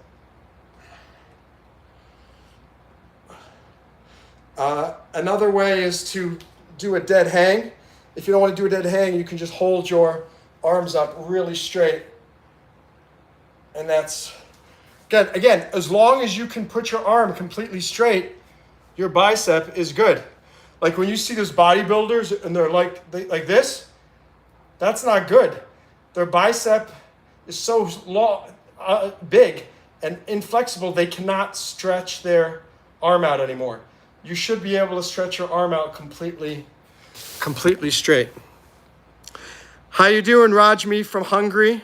Another way is to do a dead hang. If you don't want to do a dead hang, you can just hold your arms up really straight. And that's, again, as long as you can put your arm completely straight, your bicep is good. Like when you see those bodybuilders and they're like this, that's not good. Their bicep is so long, big and inflexible, they cannot stretch their arm out anymore. You should be able to stretch your arm out completely straight. How you doing, Rajmi from Hungary?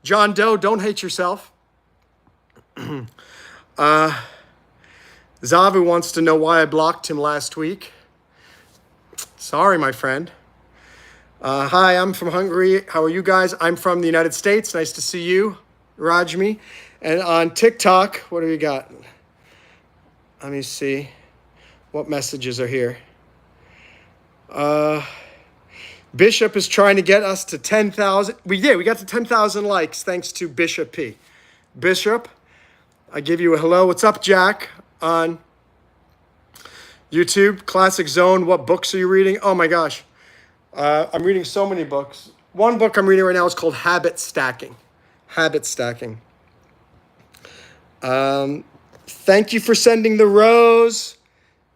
John Doe, don't hate yourself. Zavu wants to know why I blocked him last week. Sorry, my friend. Hi, I'm from Hungary. How are you guys? I'm from the United States. Nice to see you, Rajmi. And on TikTok, what do we got? Let me see what messages are here. Bishop is trying to get us to 10,000. We got to 10,000 likes thanks to Bishop P. Bishop, I give you a hello. What's up, Jack? On YouTube, Classic Zone. What books are you reading? Oh my gosh. I'm reading so many books. One book I'm reading right now is called Habit Stacking. Habit Stacking. Thank you for sending the rose.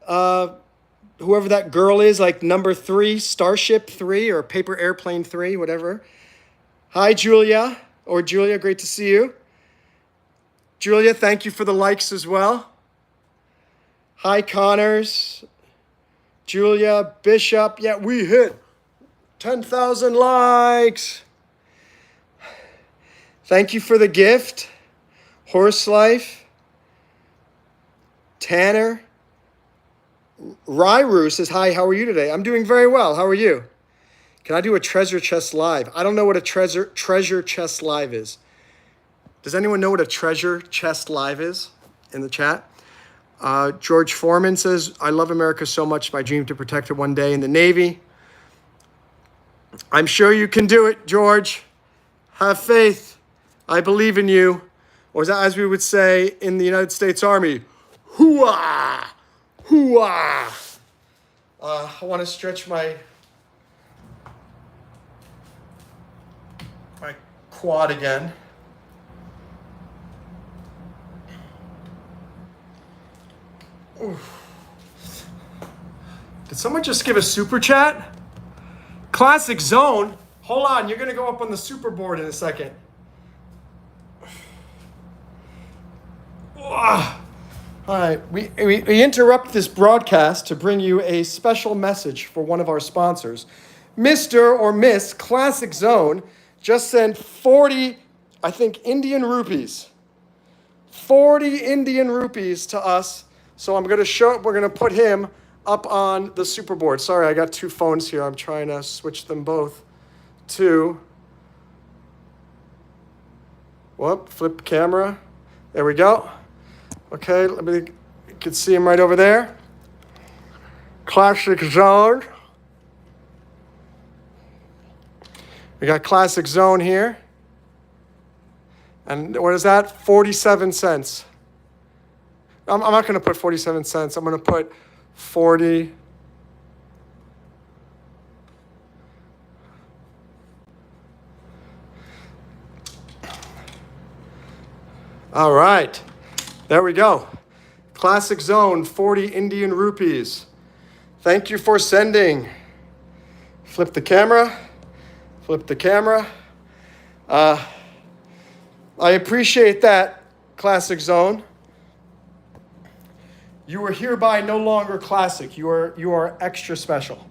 Whoever that girl is, like number 3, Starship 3 or Paper Airplane 3, whatever. Hi, Julia. Or Julia, great to see you. Julia, thank you for the likes as well. Hi, Connors. Julia, Bishop. Yeah, we hit 10,000 likes. Thank you for the gift. Horse Life. Tanner. Ryru says, hi, how are you today? I'm doing very well. How are you? Can I do a treasure chest live? I don't know what a treasure chest live is. Does anyone know what a treasure chest live is in the chat? George Foreman says, I love America so much. My dream to protect it one day in the Navy. I'm sure you can do it, George. Have faith. I believe in you. Or as we would say in the United States Army, hoo-ah! Hoo-ah! I want to stretch my quad again. Oof. Did someone just give a super chat? Classic Zone. Hold on, you're going to go up on the super board in a second. All right, we interrupt this broadcast to bring you a special message for one of our sponsors. Mr. or Miss Classic Zone just sent 40, I think, Indian rupees. 40 Indian rupees to us. So we're going to put him up on the super board. Sorry, I got two phones here. I'm trying to switch them both to, flip camera. There we go. Okay, you can see him right over there. Classic Zone. We got Classic Zone here. And what is that? 47 cents. I'm not going to put 47 cents. I'm going to put 40. All right. There we go. Classic Zone, 40 Indian rupees. Thank you for sending. Flip the camera. Flip the camera. I appreciate that, Classic Zone. You are hereby no longer classic. You are extra special.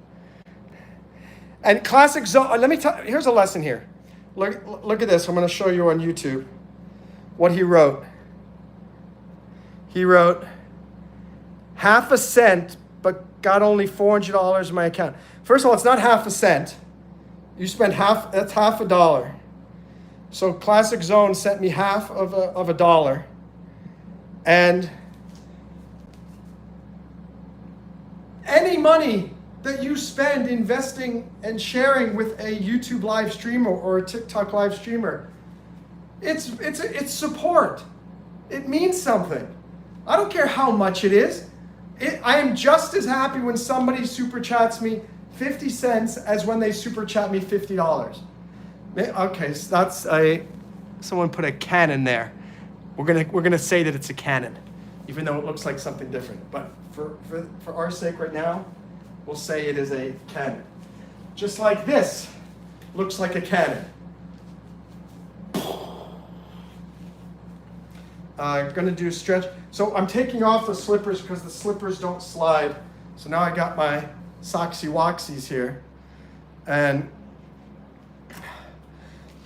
And Classic Zone, here's a lesson here. Look at this. I'm going to show you on YouTube what he wrote. He wrote, half a cent, but got only $400 in my account. First of all, it's not half a cent. You spend that's half a dollar. So Classic Zone sent me half of a dollar. And any money that you spend investing and sharing with a YouTube live streamer or a TikTok live streamer, it's support. It means something. I don't care how much it is. I am just as happy when somebody super chats me 50 cents as when they super chat me $50. Okay, so that's someone put a cannon there. We're gonna say that it's a cannon, even though it looks like something different. But for our sake right now, we'll say it is a cannon. Just like this looks like a cannon. I'm gonna do a stretch. So I'm taking off the slippers because the slippers don't slide. So now I got my Soxy Woxies here. And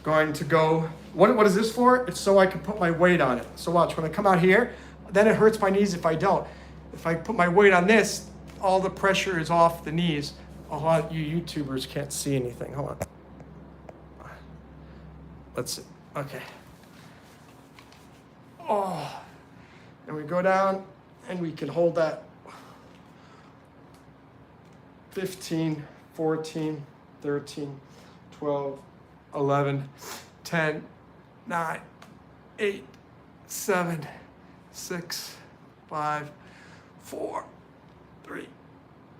going to go, what is this for? It's so I can put my weight on it. So watch, when I come out here, then it hurts my knees if I don't. If I put my weight on this, all the pressure is off the knees. A lot of you YouTubers can't see anything. Hold on. Let's see. Okay. Oh, and we go down and we can hold that 15, 14, 13, 12, 11, 10, 9, 8, 7, 6, 5, 4, 3,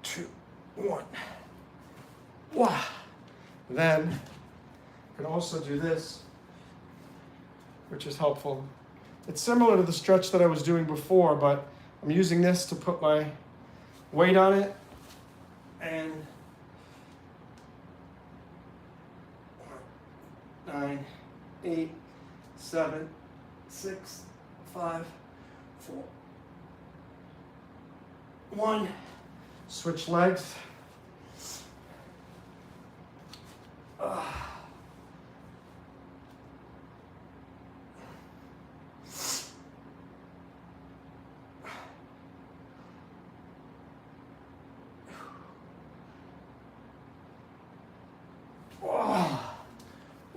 2, 1. Wow. Then I can also do this, which is helpful. It's similar to the stretch that I was doing before, but I'm using this to put my weight on it. And 9, 8, 7, 6, 5, 4, 1. Switch legs.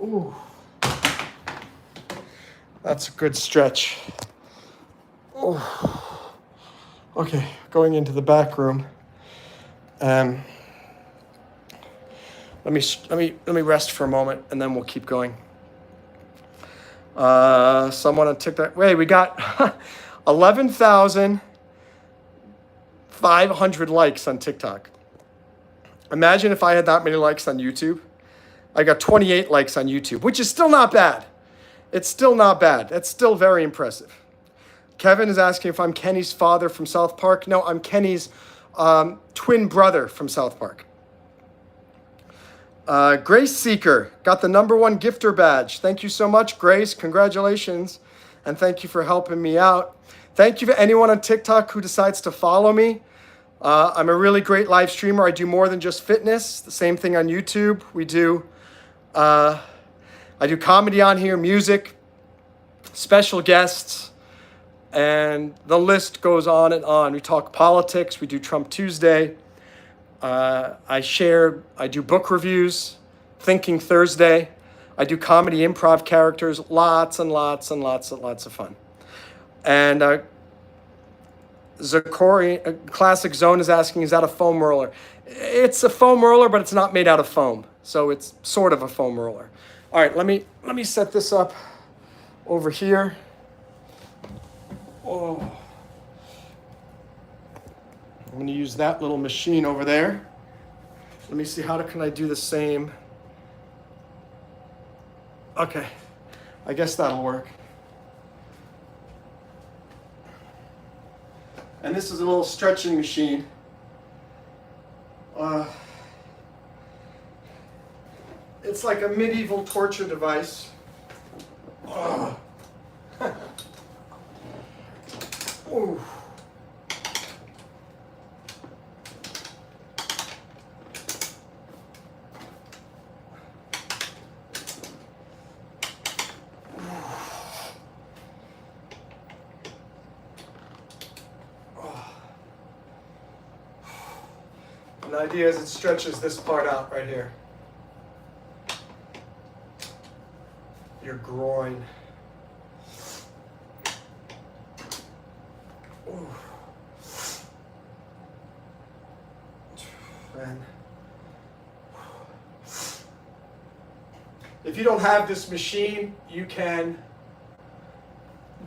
Ooh. That's a good stretch. Oh. Okay, going into the back room. Let me rest for a moment and then we'll keep going. Someone on TikTok. Wait, we got 11,500 likes on TikTok. Imagine if I had that many likes on YouTube. I got 28 likes on YouTube, which is still not bad. It's still not bad. That's still very impressive. Kevin is asking if I'm Kenny's father from South Park. No, I'm Kenny's twin brother from South Park. Grace Seeker got the #1 gifter badge. Thank you so much, Grace. Congratulations. And thank you for helping me out. Thank you to anyone on TikTok who decides to follow me. I'm a really great live streamer. I do more than just fitness. The same thing on YouTube. I do comedy on here, music, special guests, and the list goes on and on. We talk politics. We do Trump Tuesday. I do book reviews, Thinking Thursday. I do comedy improv characters, lots and lots and lots and lots of fun. And Zakori, Classic Zone is asking, is that a foam roller? It's a foam roller, but it's not made out of foam. So it's sort of a foam roller. All right, let me set this up over here. Oh. I'm going to use that little machine over there. Let me see, can I do the same? Okay, I guess that'll work. And this is a little stretching machine. It's like a medieval torture device. Ooh. And the idea is it stretches this part out right here. Your groin. Ooh. And if you don't have this machine, you can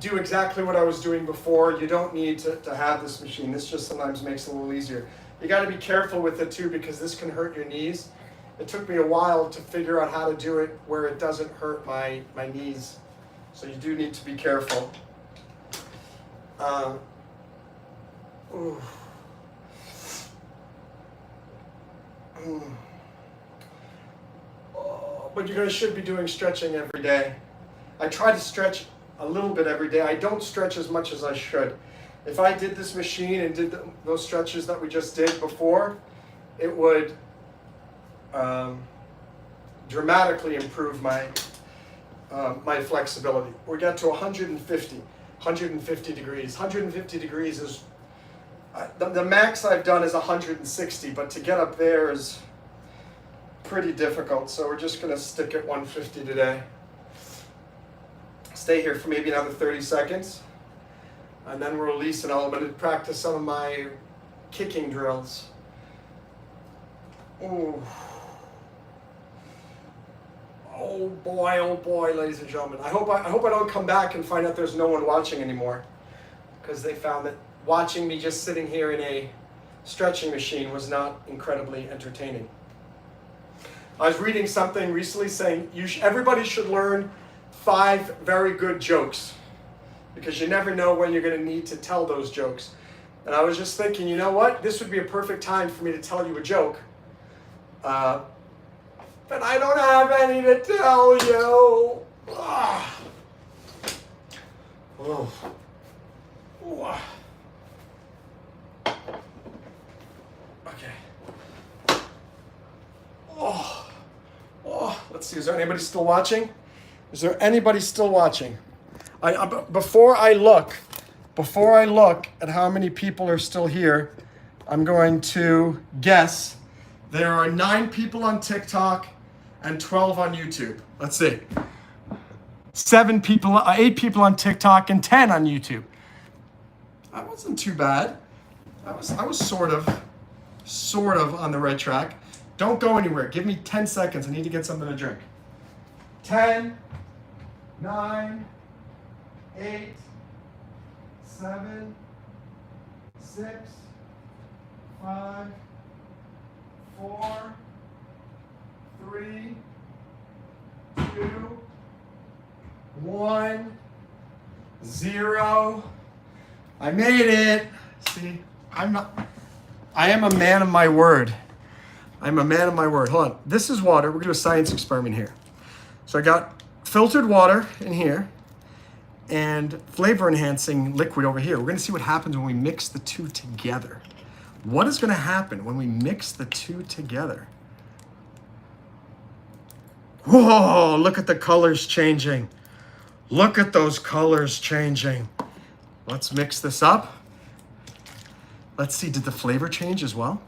do exactly what I was doing before. You don't need to have this machine. This just sometimes makes it a little easier. You got to be careful with it too, because this can hurt your knees. It took me a while to figure out how to do it where it doesn't hurt my knees. So you do need to be careful. But you guys should be doing stretching every day. I try to stretch a little bit every day. I don't stretch as much as I should. If I did this machine and did those stretches that we just did before, it would dramatically improve my flexibility. We got to 150 degrees. 150 degrees is, the max I've done is 160, but to get up there is pretty difficult. So we're just gonna stick at 150 today. Stay here for maybe another 30 seconds. And then we'll release, and I'm going to practice some of my kicking drills. Ooh. Oh boy, ladies and gentlemen. I hope I don't come back and find out there's no one watching anymore, because they found that watching me just sitting here in a stretching machine was not incredibly entertaining. I was reading something recently saying everybody should learn 5 very good jokes, because you never know when you're going to need to tell those jokes. And I was just thinking, you know what? This would be a perfect time for me to tell you a joke. But I don't have any to tell you. Ah. Oh. Oh. Okay. Oh. Oh. Let's see. Is there anybody still watching? Is there anybody still watching? Before I look at how many people are still here, I'm going to guess there are 9 people on TikTok and 12 on YouTube. Let's see. 8 people on TikTok and 10 on YouTube. That wasn't too bad. I was sort of on the right track. Don't go anywhere. Give me 10 seconds. I need to get something to drink. 10, 9, 8, 7, 6, 5, 4, 3, 2, 1, 0. I made it. See, I am a man of my word. I'm a man of my word. Hold on. This is water. We're going to do a science experiment here. So I got filtered water in here, and flavor enhancing liquid over here. We're gonna see what happens when we mix the two together. What is gonna happen when we mix the two together? Whoa, look at the colors changing. Look at those colors changing. Let's mix this up. Let's see, did the flavor change as well?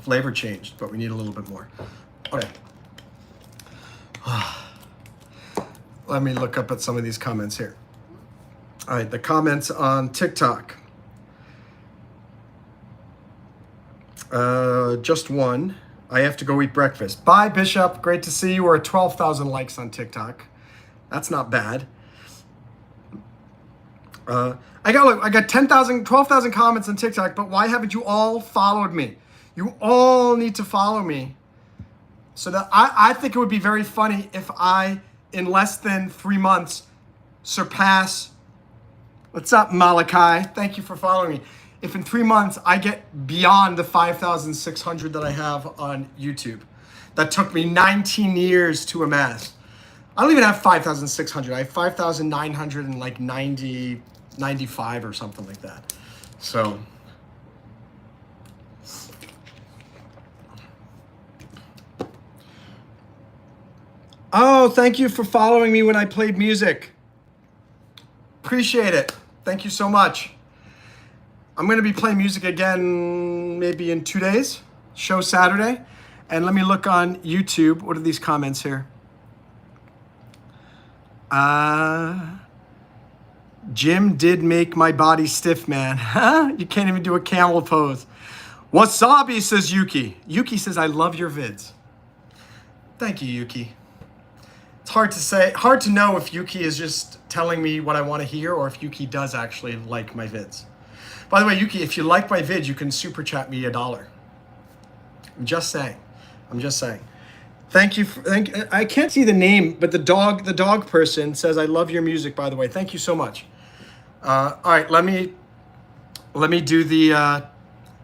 Flavor changed, but we need a little bit more. Okay. Let me look up at some of these comments here. All right, the comments on TikTok. Just one. I have to go eat breakfast. Bye, Bishop. Great to see you. We're at 12,000 likes on TikTok. That's not bad. I got 10,000, 12,000 comments on TikTok, but why haven't you all followed me? You all need to follow me. So that I think it would be very funny if I, in less than 3 months, surpass. What's up, Malachi? Thank you for following me. If in 3 months I get beyond the 5,600 that I have on YouTube, that took me 19 years to amass. I don't even have 5,600. I have 5,995 or something like that. So. Oh, thank you for following me when I played music. Appreciate it. Thank you so much. I'm going to be playing music again maybe in 2 days. Show Saturday. And let me look on YouTube. What are these comments here? Jim did make my body stiff, man. Huh? You can't even do a camel pose. Wasabi, says Yuki. Yuki says, I love your vids. Thank you, Yuki. It's hard to say, hard to know if Yuki is just telling me what I want to hear or if Yuki does actually like my vids. By the way, Yuki, if you like my vids, you can super chat me $1. I'm just saying. Thank you. I can't see the name, but the dog person says, I love your music, by the way. Thank you so much. All right, let me do the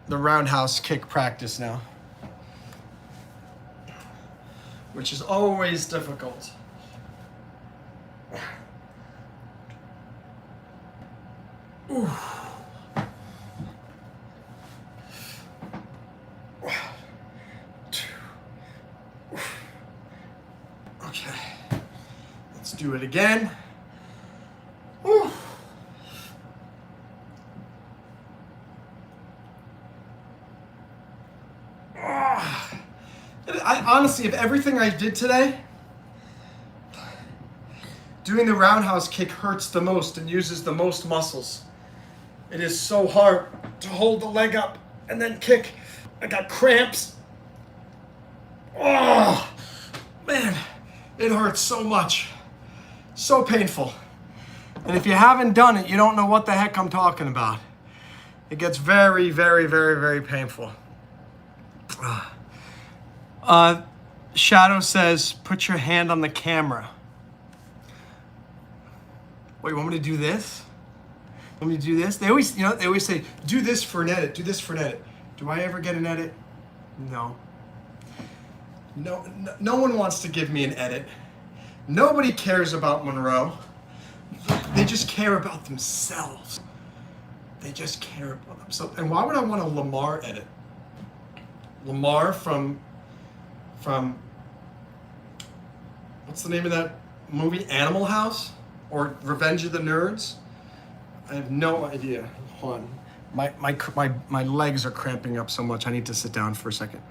roundhouse kick practice now, which is always difficult. Ooh. Okay, let's do it again. Whew. I honestly, of everything I did today, doing the roundhouse kick hurts the most and uses the most muscles. It is so hard to hold the leg up and then kick. I got cramps. Oh, man, it hurts so much. So painful. And if you haven't done it, you don't know what the heck I'm talking about. It gets very, very, very, very painful. Shadow says, put your hand on the camera. Wait, you want me to do this? Want me to do this? They always say, do this for an edit, do this for an edit. Do I ever get an edit? No. No one wants to give me an edit. Nobody cares about Monroe. They just care about themselves. They just care about themselves. And why would I want a Lamar edit? Lamar from what's the name of that movie? Animal House? Or Revenge of the Nerds? I have no idea. Hold on. My legs are cramping up so much. I need to sit down for a second.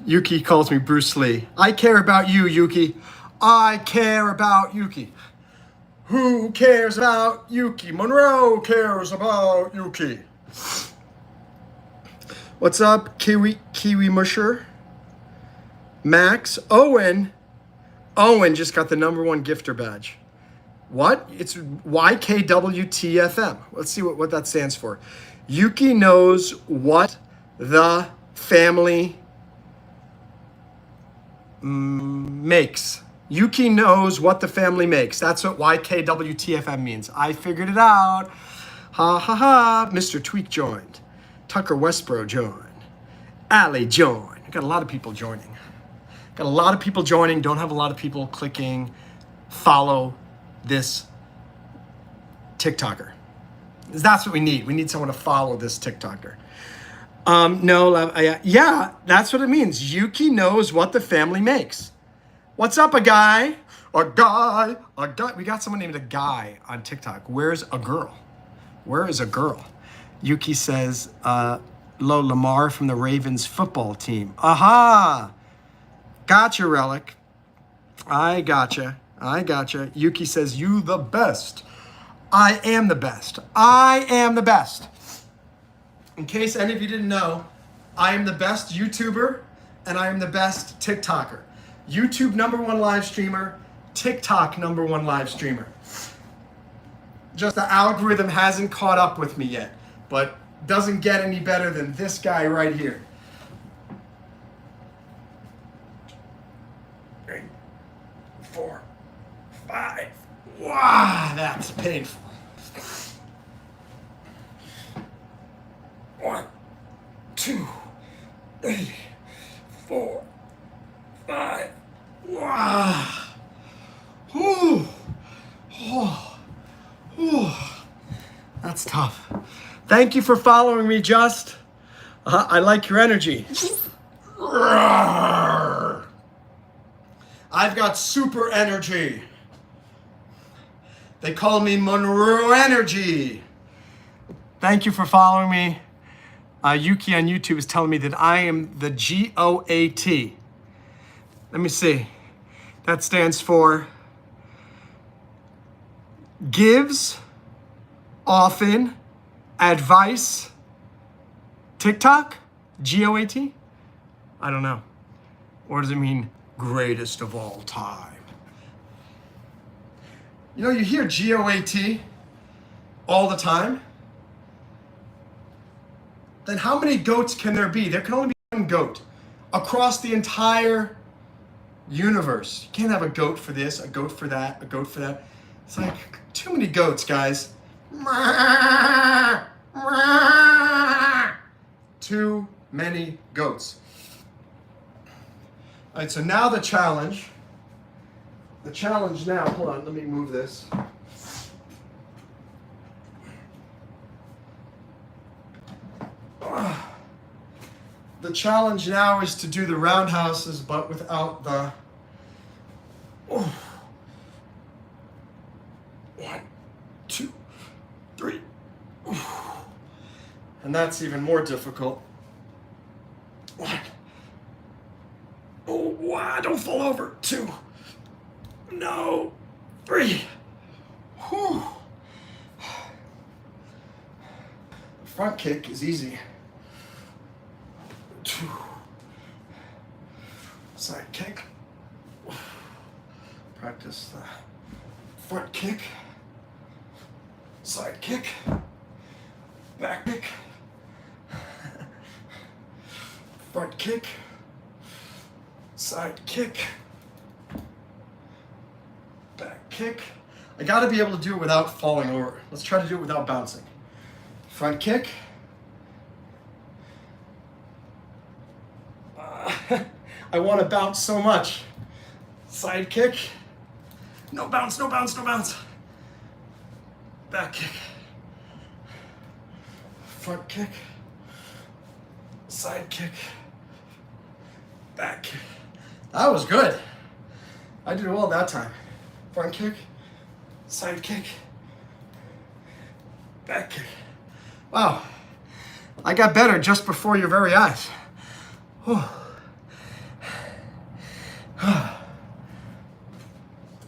Yuki calls me Bruce Lee. I care about you, Yuki. I care about Yuki. Who cares about Yuki? Monroe cares about Yuki. What's up, Kiwi Musher? Max, Owen just got the #1 gifter badge. What? It's YKWTFM. Let's see what that stands for. Yuki knows what the family makes. Yuki knows what the family makes. That's what YKWTFM means. I figured it out. Ha ha ha. Mr. Tweak joined. Tucker Westboro joined. Allie joined. I got a lot of people joining. Got a lot of people joining, don't have a lot of people clicking follow this TikToker. That's what we need. We need someone to follow this TikToker. Yeah, that's what it means. Yuki knows what the family makes. What's up, a guy? A guy. We got someone named a guy on TikTok. Where's a girl? Where is a girl? Yuki says, Lo Lamar from the Ravens football team. Aha! Gotcha, Relic. I gotcha. Yuki says, you the best. I am the best. I am the best. In case any of you didn't know, I am the best YouTuber and I am the best TikToker. YouTube #1 live streamer, TikTok #1 live streamer. Just the algorithm hasn't caught up with me yet, but doesn't get any better than this guy right here. 3, 4, 5. Wow, that's painful. 1, 2, 3, 4, 5. Wow. Ooh. Oh. Ooh. That's tough. Thank you for following me, Just. I like your energy. I've got super energy. They call me Monroe Energy. Thank you for following me. Yuki on YouTube is telling me that I am the GOAT. Let me see. That stands for gives often advice TikTok? GOAT? I don't know. Or does it mean greatest of all time? You know, you hear GOAT all the time. Then how many goats can there be? There can only be one goat across the entire universe. You can't have a goat for this, a goat for that, a goat for that. It's like too many goats, guys. Too many goats. All right, so now the challenge. The challenge now, hold on, let me move this. The challenge now is to do the roundhouses, but without the... 1, 2, 3. And that's even more difficult. 1. Oh, wow, don't fall over. 2. No. 3. Whew. Front kick is easy. 2. Side kick. Practice the front kick. Side kick. Back kick. Front kick. Side kick. Back kick. I gotta be able to do it without falling over. Let's try to do it without bouncing. Front kick. I want to bounce so much. Side kick. No bounce, no bounce, no bounce. Back kick. Front kick. Side kick. Back kick. That was good. I did well that time. Front kick. Side kick. Back kick. Wow. I got better just before your very eyes. Whew.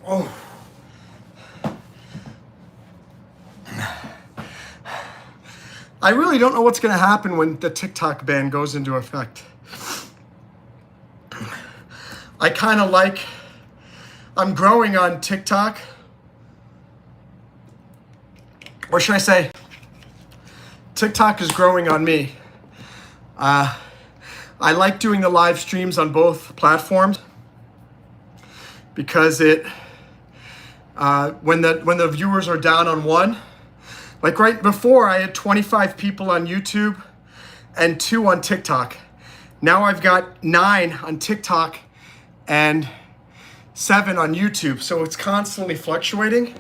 Oh. I really don't know what's going to happen when the TikTok ban goes into effect. I kind of like, I'm growing on TikTok. Or should I say, TikTok is growing on me. I like doing the live streams on both platforms because it, when the viewers are down on one, like right before I had 25 people on YouTube and 2 on TikTok. Now I've got 9 on TikTok and 7 on YouTube. So it's constantly fluctuating,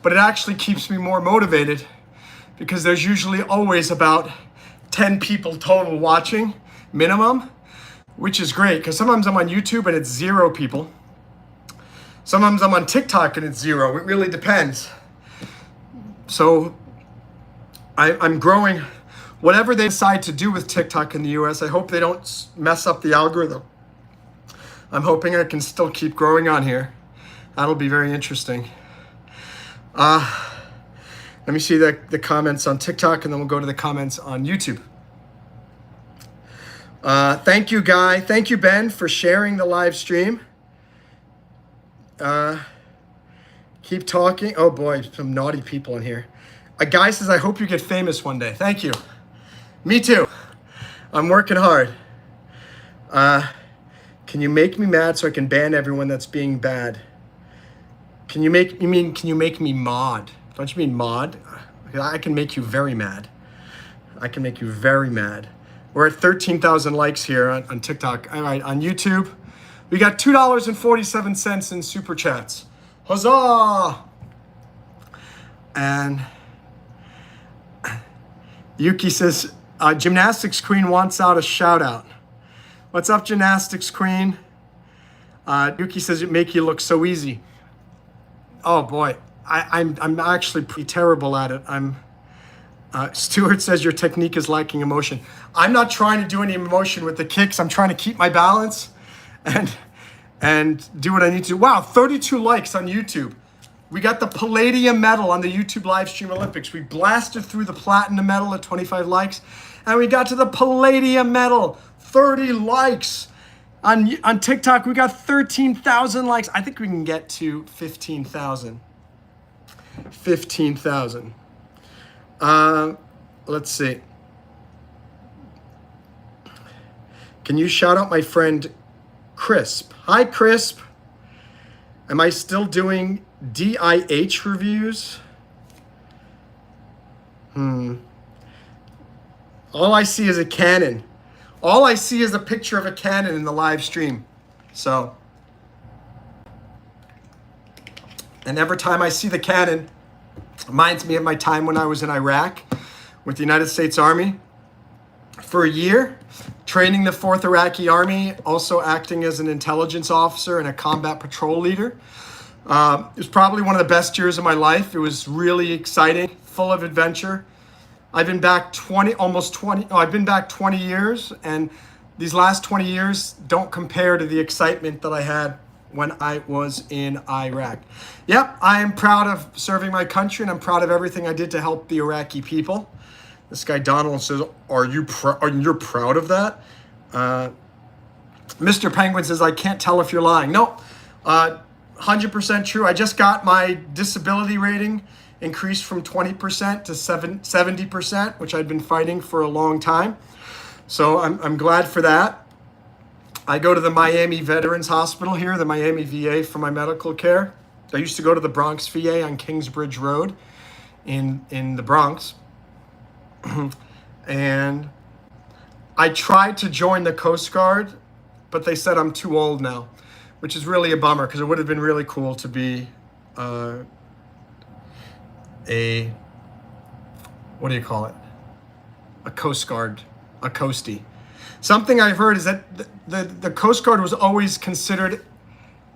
but it actually keeps me more motivated because there's usually always about 10 people total watching minimum, which is great because sometimes I'm on YouTube and it's 0 people. Sometimes I'm on TikTok and it's 0. It really depends. So I'm growing. Whatever they decide to do with TikTok in the US, I hope they don't mess up the algorithm. I'm hoping I can still keep growing on here. That'll be very interesting. Let me see the comments on TikTok, and then we'll go to the comments on YouTube. Thank you, Guy. Thank you, Ben, for sharing the live stream. Keep talking. Oh, boy, some naughty people in here. A guy says, I hope you get famous one day. Thank you. Me too. I'm working hard. Can you make me mad so I can ban everyone that's being bad? Can you make me mod? Don't you mean mod? I can make you very mad. I can make you very mad. We're at 13,000 likes here on TikTok. All right, on YouTube, we got $2.47 in super chats. Huzzah! And Yuki says, Gymnastics Queen wants out a shout out. What's up, Gymnastics Queen? Yuki says it make you look so easy. Oh boy, I'm actually pretty terrible at it. Stuart says your technique is lacking emotion. I'm not trying to do any emotion with the kicks. I'm trying to keep my balance and do what I need to do. Wow, 32 likes on YouTube. We got the Palladium medal on the YouTube live stream Olympics. We blasted through the platinum medal at 25 likes, and we got to the Palladium medal, 30 likes. On TikTok, we got 13,000 likes. I think we can get to 15,000. 15,000. Let's see. Can you shout out my friend Crisp? Hi, Crisp. Am I still doing DIH reviews? All I see is a cannon. All I see is a picture of a cannon in the live stream. So, and every time I see the cannon, it reminds me of my time when I was in Iraq with the United States Army for a year, training the 4th Iraqi Army, also acting as an intelligence officer and a combat patrol leader. It was probably one of the best years of my life. It was really exciting, full of adventure. I've been back 20 years, and these last 20 years don't compare to the excitement that I had when I was in Iraq. Yep, I am proud of serving my country, and I'm proud of everything I did to help the Iraqi people. This guy Donald says, "Are you proud of that?" Mr. Penguin says, "I can't tell if you're lying." No, 100% true. I just got my disability rating increased from 20% to 70%, which I'd been fighting for a long time. So I'm glad for that. I go to the Miami Veterans Hospital here, the Miami VA, for my medical care. I used to go to the Bronx VA on Kingsbridge Road in the Bronx. And I tried to join the Coast Guard, but they said I'm too old now, which is really a bummer because it would have been really cool to be what do you call it? A Coast Guard, a Coastie. Something I've heard is that the Coast Guard was always considered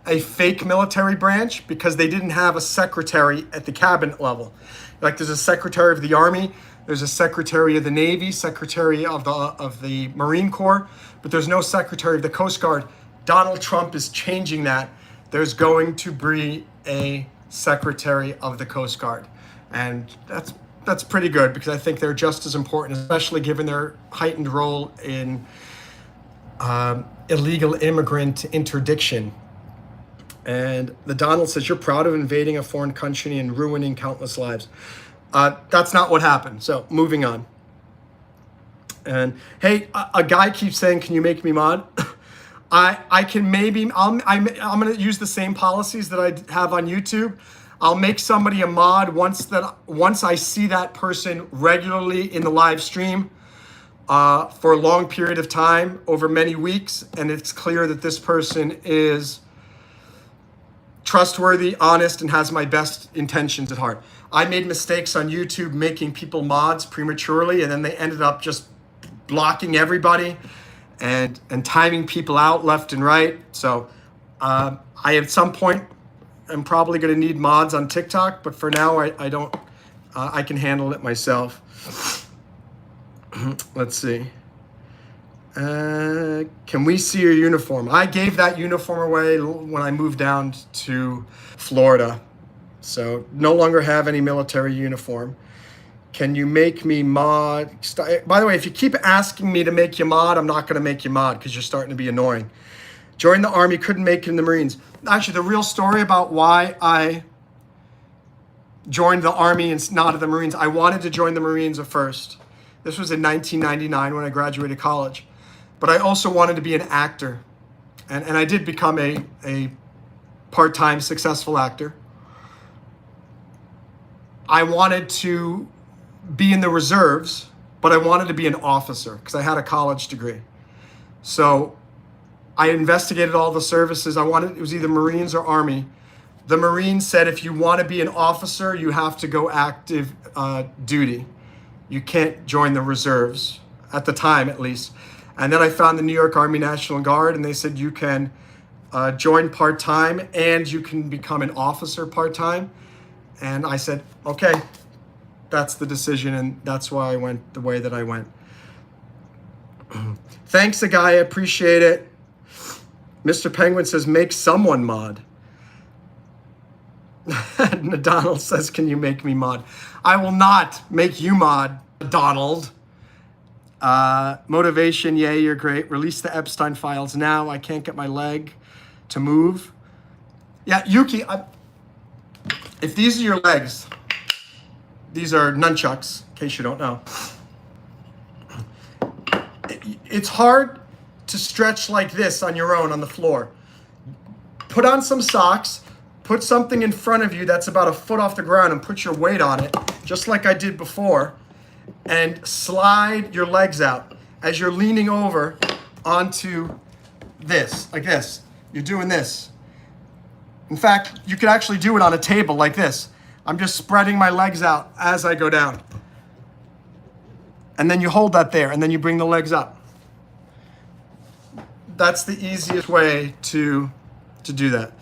a fake military branch because they didn't have a secretary at the cabinet level. Like there's a secretary of the Army, there's a secretary of the Navy, secretary of the Marine Corps, but there's no secretary of the Coast Guard. Donald Trump is changing that. There's going to be a secretary of the Coast Guard. And that's pretty good because I think they're just as important, especially given their heightened role in illegal immigrant interdiction. And the Donald says, you're proud of invading a foreign country and ruining countless lives. That's not what happened. So moving on. And hey, a guy keeps saying, can you make me mod? I can maybe, I'm going to use the same policies that I have on YouTube. I'll make somebody a mod once I see that person regularly in the live stream. for a long period of time over many weeks, and it's clear that this person is trustworthy, honest, and has my best intentions at heart. I made mistakes on YouTube making people mods prematurely, and then they ended up just blocking everybody and timing people out left and right. So I at some point am probably going to need mods on TikTok, but for now I don't. I can handle it myself. Let's see. Can we see your uniform? I gave that uniform away when I moved down to Florida, so no longer have any military uniform. Can you make me mod? By the way, if you keep asking me to make you mod, I'm not going to make you mod because you're starting to be annoying. Joined the Army, couldn't make it in the Marines. Actually, the real story about why I joined the Army and not the Marines, I wanted to join the Marines at first. This was in 1999 when I graduated college. But I also wanted to be an actor. And I did become a part-time successful actor. I wanted to be in the reserves, but I wanted to be an officer because I had a college degree. So I investigated all the services. It was either Marines or Army. The Marines said if you want to be an officer, you have to go active duty. You can't join the reserves, at the time at least. And then I found the New York Army National Guard, and they said you can join part-time and you can become an officer part-time. And I said, okay, that's the decision, and that's why I went the way that I went. Thanks, Agaya, appreciate it. Mr. Penguin says, make someone mod. Donald says, can you make me mod? I will not make you mod, Donald. Motivation, yay, you're great. Release the Epstein files now. I can't get my leg to move. Yeah, Yuki, if these are your legs, these are nunchucks, in case you don't know. It's hard to stretch like this on your own on the floor. Put on some socks, put something in front of you that's about a foot off the ground and put your weight on it, just like I did before, and slide your legs out as you're leaning over onto this, like this. You're doing this. In fact, you could actually do it on a table like this. I'm just spreading my legs out as I go down. And then you hold that there, and then you bring the legs up. That's the easiest way to do that.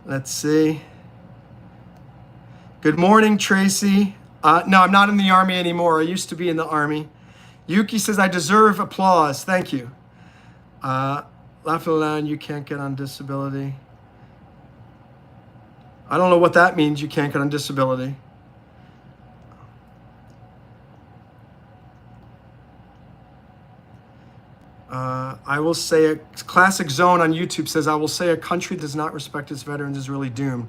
Let's see. Good morning, Tracy. No, I'm not in the Army anymore. I used to be in the Army. Yuki says, I deserve applause. Thank you. Laughing aloud, you can't get on disability. I don't know what that means, you can't get on disability. I will say a classic zone on YouTube says, I will say a country does not respect its veterans is really doomed.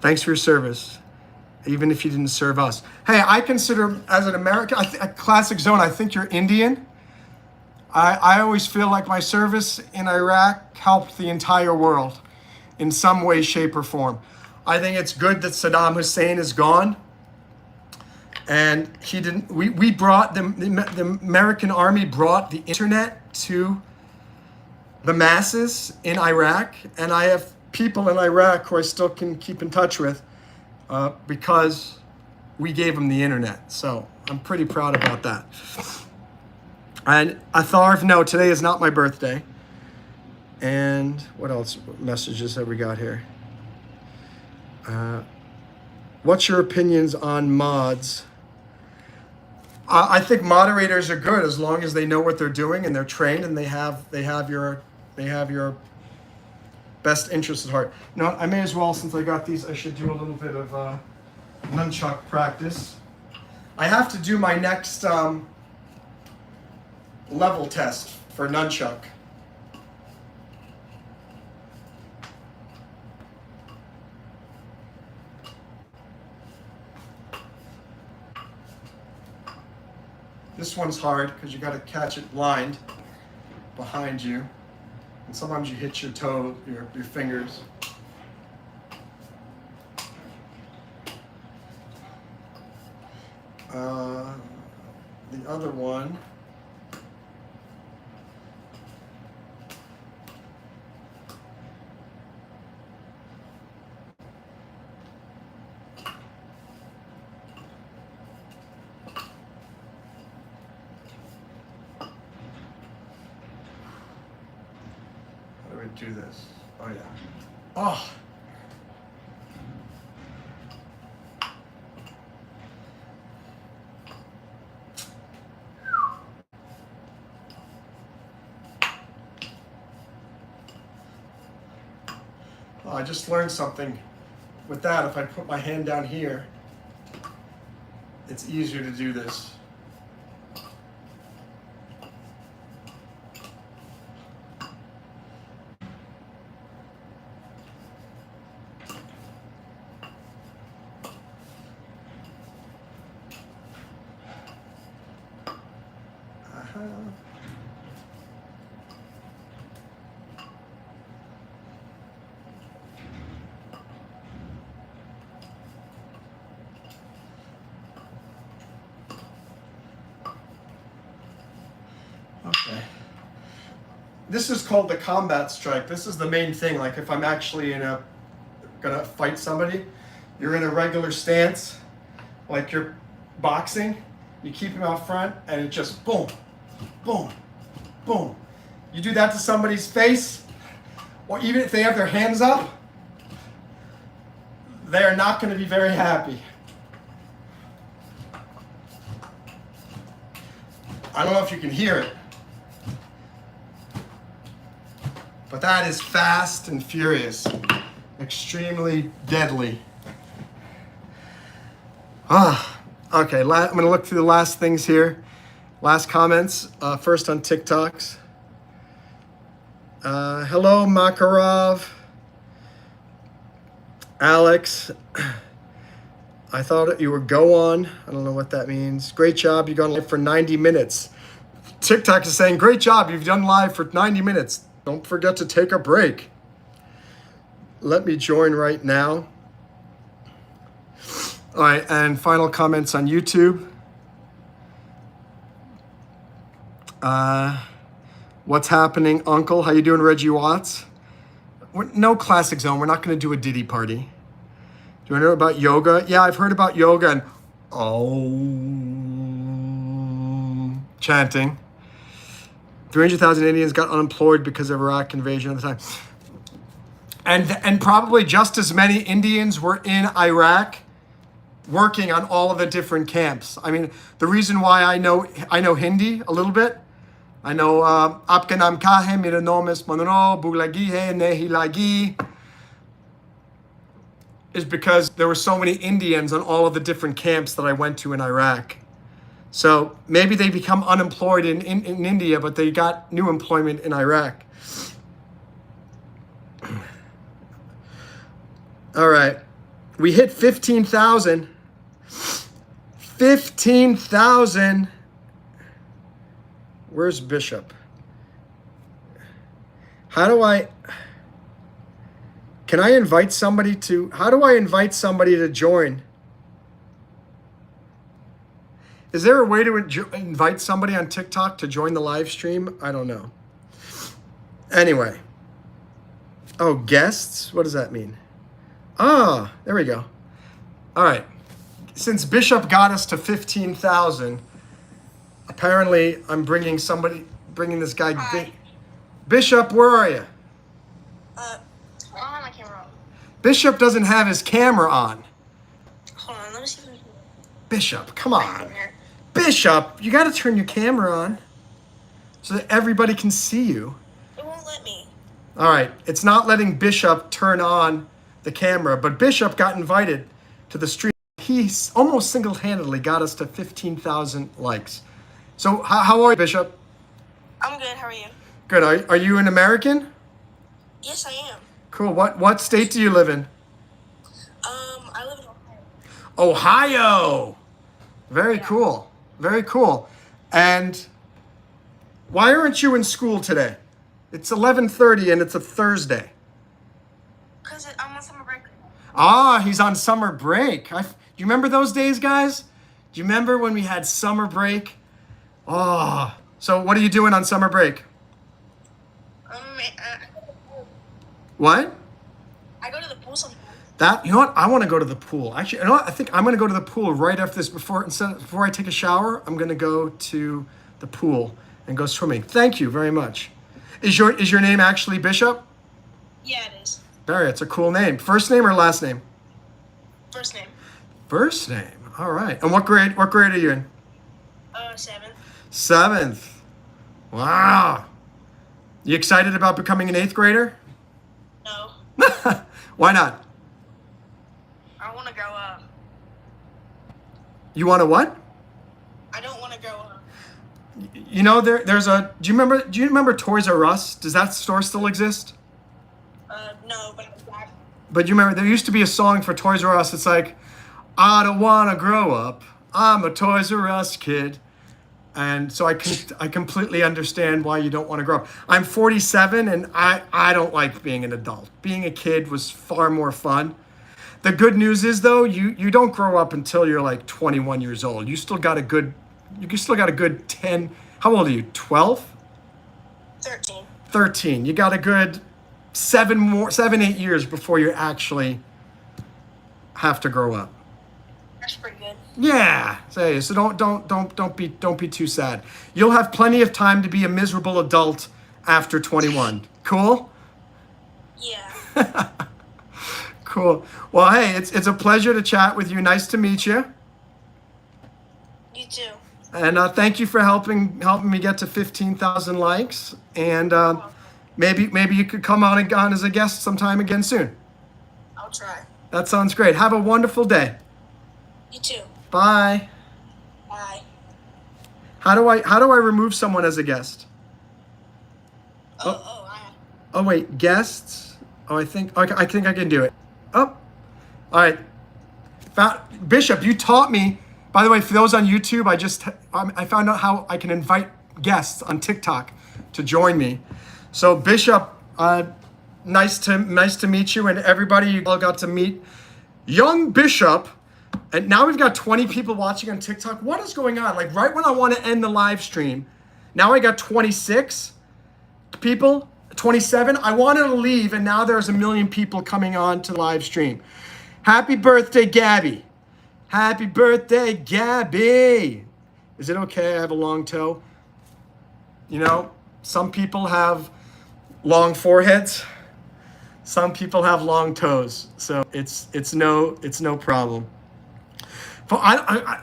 Thanks for your service, even if you didn't serve us. Hey, I consider as an American, a classic zone, I think you're Indian. I always feel like my service in Iraq helped the entire world in some way, shape, or form. I think it's good that Saddam Hussein is gone. And he didn't. We brought the American Army brought the internet to the masses in Iraq, and I have people in Iraq who I still can keep in touch with because we gave them the internet. So I'm pretty proud about that. And Atharv, no, today is not my birthday. And what else? What messages have we got here? What's your opinions on mods? I think moderators are good as long as they know what they're doing and they're trained and they have your best interest at heart. You know, I may as well, since I got these, I should do a little bit of nunchuck practice. I have to do my next level test for nunchuck. This one's hard because you got to catch it blind behind you. And sometimes you hit your toe, your fingers. The other one. How do we do this? Oh, yeah. Oh! Oh, I just learned something with that. If I put my hand down here, it's easier to do this. Okay. This is called the combat strike. This is the main thing. Like if I'm actually gonna fight somebody, you're in a regular stance, like you're boxing. You keep him out front, and it just boom, boom, boom. You do that to somebody's face, or even if they have their hands up, they are not going to be very happy. I don't know if you can hear it, but that is fast and furious, extremely deadly. Okay, I'm going to look through the last things here. Last comments, first on TikToks. Hello, Makarov. Alex, I thought you were go on. I don't know what that means. Great job, you've gone live for 90 minutes. TikTok is saying, great job, you've done live for 90 minutes. Don't forget to take a break. Let me join right now. All right, and final comments on YouTube. What's happening, Uncle? How you doing, Reggie Watts? No classic zone. We're not going to do a Diddy party. Do you know about yoga? Yeah, I've heard about yoga and chanting. 300,000 Indians got unemployed because of Iraq invasion at the time. And probably just as many Indians were in Iraq working on all of the different camps. I mean, the reason why I know Hindi a little bit, I know Aapka naam kya hai, mera naam is Monroe, Bulagi hai, nahi lagi, is because there were so many Indians on all of the different camps that I went to in Iraq. So maybe they become unemployed in India, but they got new employment in Iraq. All right. We hit 15,000. 15,000. Where's Bishop? How do I invite somebody to join? Is there a way to invite somebody on TikTok to join the live stream? I don't know. Anyway. Oh, guests? What does that mean? Ah, there we go. All right. Since Bishop got us to 15,000, apparently I'm bringing this guy. Hi. Bishop, where are you? I don't have my camera on. Bishop doesn't have his camera on. Hold on, let me see if I can. Bishop, come on. Bishop, you got to turn your camera on so that everybody can see you. It won't let me. All right. It's not letting Bishop turn on the camera, but Bishop got invited to the stream. He almost single-handedly got us to 15,000 likes. So how are you, Bishop? I'm good, how are you? Good. Are you an American? Yes, I am. Cool. What state do you live in? I live in Ohio. Ohio. Very cool. Very cool. And why aren't you in school today? It's 11:30 and it's a Thursday. Because I'm on summer break. Ah, he's on summer break. Do you remember those days, guys? Do you remember when we had summer break? Oh, so what are you doing on summer break? What? I go to the pool sometimes. You know what? I want to go to the pool. Actually, you know what? I think I'm going to go to the pool right after this. Before I take a shower, I'm going to go to the pool and go swimming. Thank you very much. Is your name actually Bishop? Yeah, it is. Barry, it's a cool name. First name or last name? First name. First name. All right. And what grade are you in? 7th. 7th. Wow. You excited about becoming an 8th grader? No. Why not? I want to grow up. You want to what? I don't want to grow up. You know, there's a. Do you remember Toys R Us? Does that store still exist? No, But you remember there used to be a song for Toys R Us. It's like, I don't want to grow up. I'm a Toys R Us kid. And so I completely understand why you don't want to grow up. I'm 47 and I don't like being an adult. Being a kid was far more fun. The good news is though, you don't grow up until you're like 21 years old. You still got a good 10. How old are you? 12? 13. 13. You got a good 7, 8 years before you actually have to grow up. That's pretty good. Yeah. So don't be too sad. You'll have plenty of time to be a miserable adult after 21. Cool? Yeah. Cool. Well, hey, it's a pleasure to chat with you. Nice to meet you. You too. And thank you for helping me get to 15,000 likes. And maybe you could come on as a guest sometime again soon. I'll try. That sounds great. Have a wonderful day. You too. Bye. Bye. How do I remove someone as a guest? Oh wait, guests. Oh, I think I can do it. Oh, all right. Bishop, you taught me. By the way, for those on YouTube, I found out how I can invite guests on TikTok to join me. So Bishop, nice to meet you, and everybody, you all got to meet young Bishop. And now we've got 20 people watching on TikTok. What is going on? Like right when I want to end the live stream, now I got 26 people, 27. I wanted to leave, and now there's 1 million people coming on to the live stream. Happy birthday, Gabby. Happy birthday, Gabby. Is it okay I have a long toe? You know, some people have long foreheads. Some people have long toes. So it's no problem. But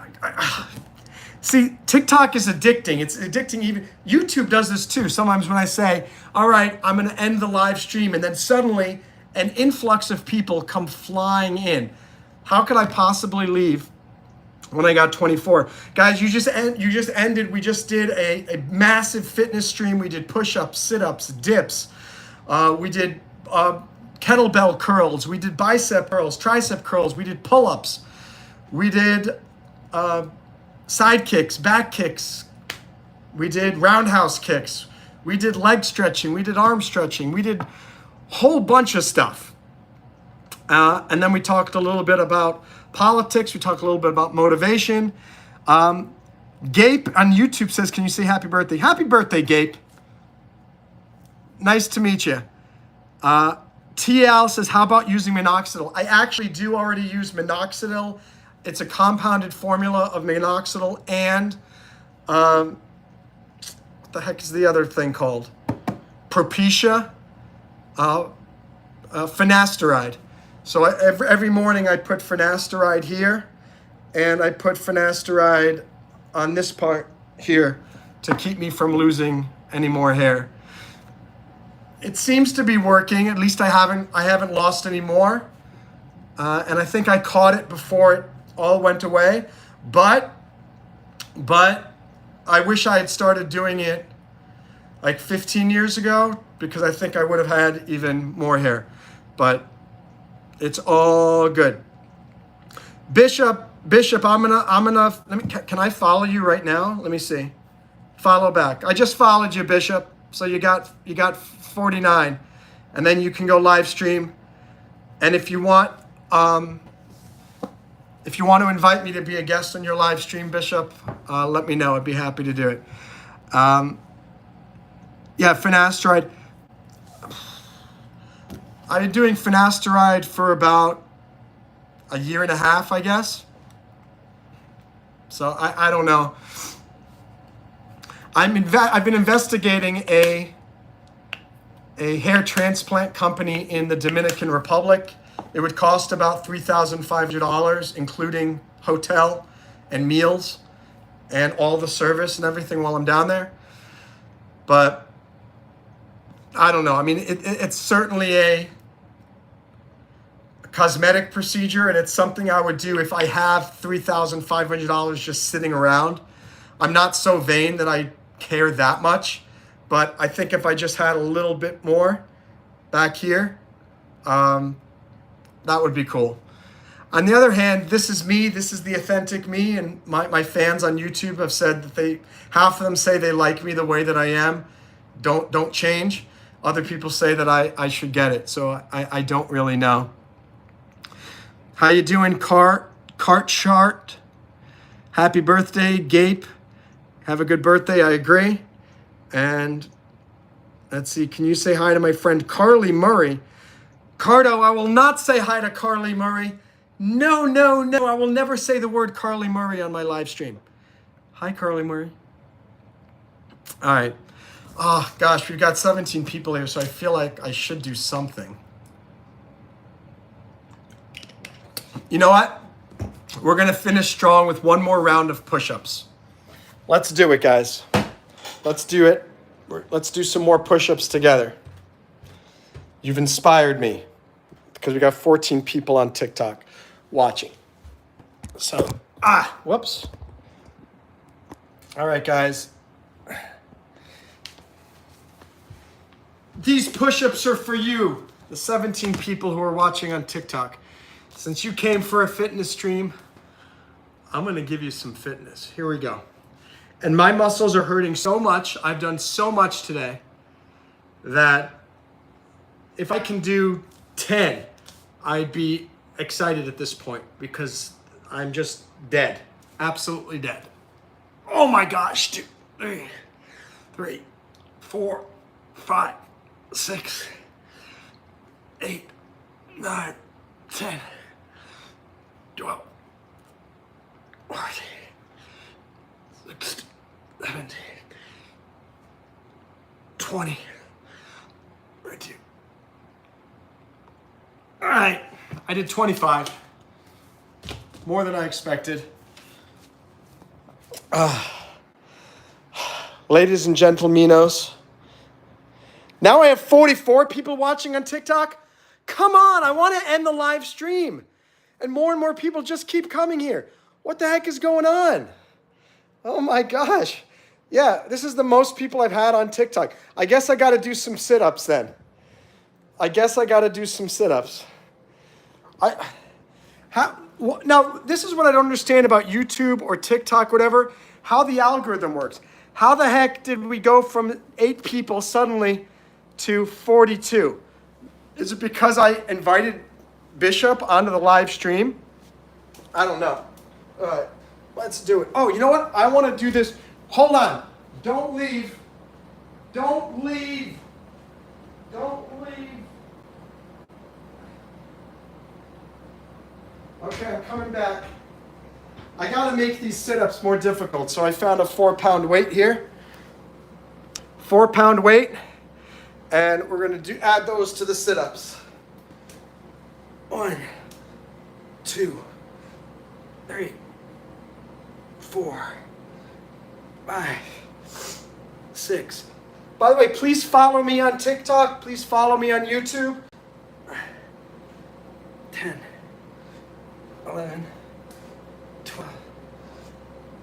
see, TikTok is addicting. It's addicting. Even YouTube does this too. Sometimes when I say, all right, I'm going to end the live stream, and then suddenly an influx of people come flying in. How could I possibly leave when I got 24? Guys, you just ended. We just did a massive fitness stream. We did push-ups, sit-ups, dips. We did kettlebell curls. We did bicep curls, tricep curls. We did pull-ups. We did side kicks, back kicks. We did roundhouse kicks. We did leg stretching. We did arm stretching. We did a whole bunch of stuff. And then we talked a little bit about politics. We talked a little bit about motivation. Gape on YouTube says, can you say happy birthday? Happy birthday, Gape. Nice to meet you. TL says, how about using minoxidil? I actually do already use minoxidil. It's a compounded formula of minoxidil and what the heck is the other thing called? Propecia, finasteride. So every morning I put finasteride here, and I put finasteride on this part here to keep me from losing any more hair. It seems to be working. At least I haven't lost any more, and I think I caught it before it all went away. But I wish I had started doing it like 15 years ago, because I think I would have had even more hair. But it's all good. Bishop, I'm gonna can I follow you right now? Let me see. Follow back. I just followed you, Bishop. So you got 49. And then you can go live stream. And if you want If you want to invite me to be a guest on your live stream, Bishop, let me know. I'd be happy to do it. Yeah, finasteride. I've been doing finasteride for about a year and a half, I guess. So I don't know. I've been investigating a hair transplant company in the Dominican Republic. It would cost about $3,500, including hotel and meals and all the service and everything while I'm down there. But I don't know. I mean, it's certainly a cosmetic procedure, and it's something I would do if I have $3,500 just sitting around. I'm not so vain that I care that much, but I think if I just had a little bit more back here, that would be cool. On the other hand, this is me. This is the authentic me, and my fans on YouTube have said that half of them say they like me the way that I am. Don't change. Other people say that I should get it, so I don't really know. How you doing, Cart Chart? Happy birthday, Gape. Have a good birthday, I agree. And let's see, can you say hi to my friend Carly Murray? Cardo, I will not say hi to Carly Murray. No, I will never say the word Carly Murray on my live stream. Hi, Carly Murray. All right. Oh, gosh, we've got 17 people here, so I feel like I should do something. You know what? We're going to finish strong with one more round of push-ups. Let's do it, guys. Let's do it. Let's do some more push-ups together. You've inspired me because we got 14 people on TikTok watching. So, whoops. All right, guys. These push-ups are for you, the 17 people who are watching on TikTok. Since you came for a fitness stream, I'm going to give you some fitness. Here we go. And my muscles are hurting so much. I've done so much today that if I can do 10, I'd be excited at this point because I'm just dead. Absolutely dead. Oh my gosh, dude. 3, 4, 5, 6, 8, 9, 10, 12, 14, 16, 17, 20, 22. All right, I did 25. More than I expected. Ladies and gentlemenos, now I have 44 people watching on TikTok. Come on, I want to end the live stream. And more people just keep coming here. What the heck is going on? Oh my gosh. Yeah, this is the most people I've had on TikTok. I guess I got to do some sit-ups then. Now, this is what I don't understand about YouTube or TikTok, whatever, how the algorithm works. How the heck did we go from 8 people suddenly to 42? Is it because I invited Bishop onto the live stream? I don't know. All right, let's do it. Oh, you know what? I want to do this. Hold on. Don't leave. Don't leave. Don't leave. Okay, I'm coming back. I got to make these sit-ups more difficult, so I found a 4-pound weight here. 4-pound weight, and we're going to add those to the sit-ups. 1, 2, 3, 4, 5, 6. By the way, please follow me on TikTok. Please follow me on YouTube. 10, 11, 12,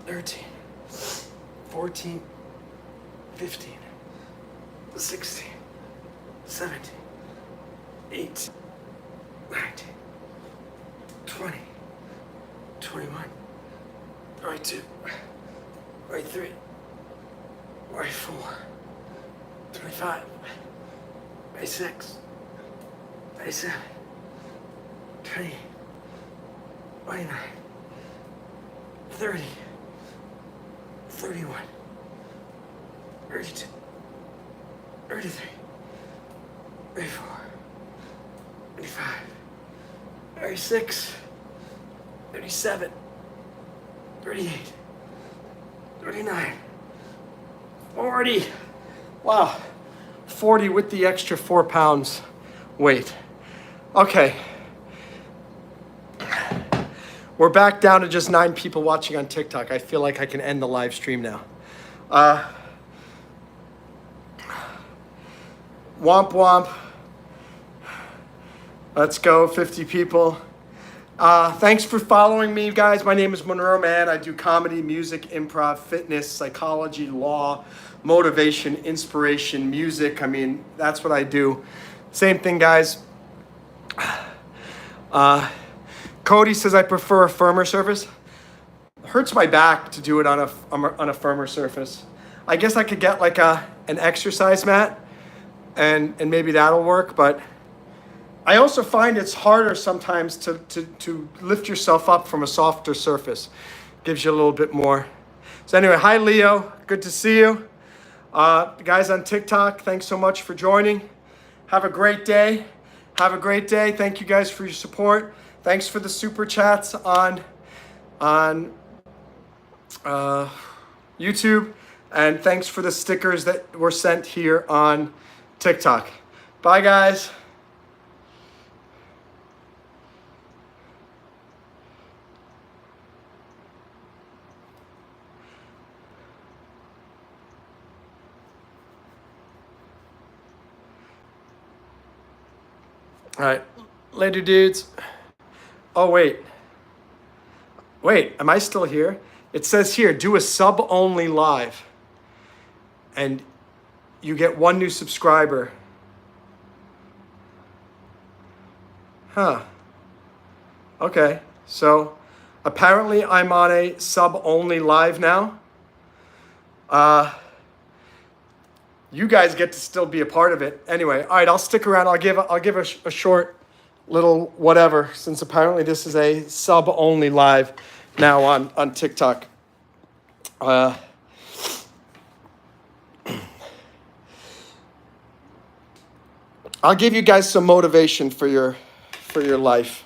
13, 14, 15, 16, 17, 18, 19, 20, 21, 22, 23, 24, 25, 26, 27, 28, 29, 30, 31, 32, 33, 34, 35, 36, 37, 38, 39, 40. Wow, 40 with the extra 4 pounds weight. Okay. We're back down to just 9 people watching on TikTok. I feel like I can end the live stream now. Womp womp. Let's go, 50 people. Thanks for following me, guys. My name is Monroe Mann. I do comedy, music, improv, fitness, psychology, law, motivation, inspiration, music. I mean, that's what I do. Same thing, guys. Cody says I prefer a firmer surface. It hurts my back to do it on a firmer surface. I guess I could get like an exercise mat, and maybe that'll work. But I also find it's harder sometimes to lift yourself up from a softer surface. Gives you a little bit more. So anyway, hi Leo, good to see you. Guys on TikTok, thanks so much for joining. Have a great day. Have a great day. Thank you guys for your support. Thanks for the super chats on YouTube, and thanks for the stickers that were sent here on TikTok. Bye, guys. All right, later, dudes. Oh, wait, am I still here? It says here, do a sub-only live, and you get 1 new subscriber. Huh. Okay, so apparently I'm on a sub-only live now. You guys get to still be a part of it. Anyway, all right, I'll stick around. I'll give a short little whatever, since apparently this is a sub-only live now on TikTok. I'll give you guys some motivation for your life.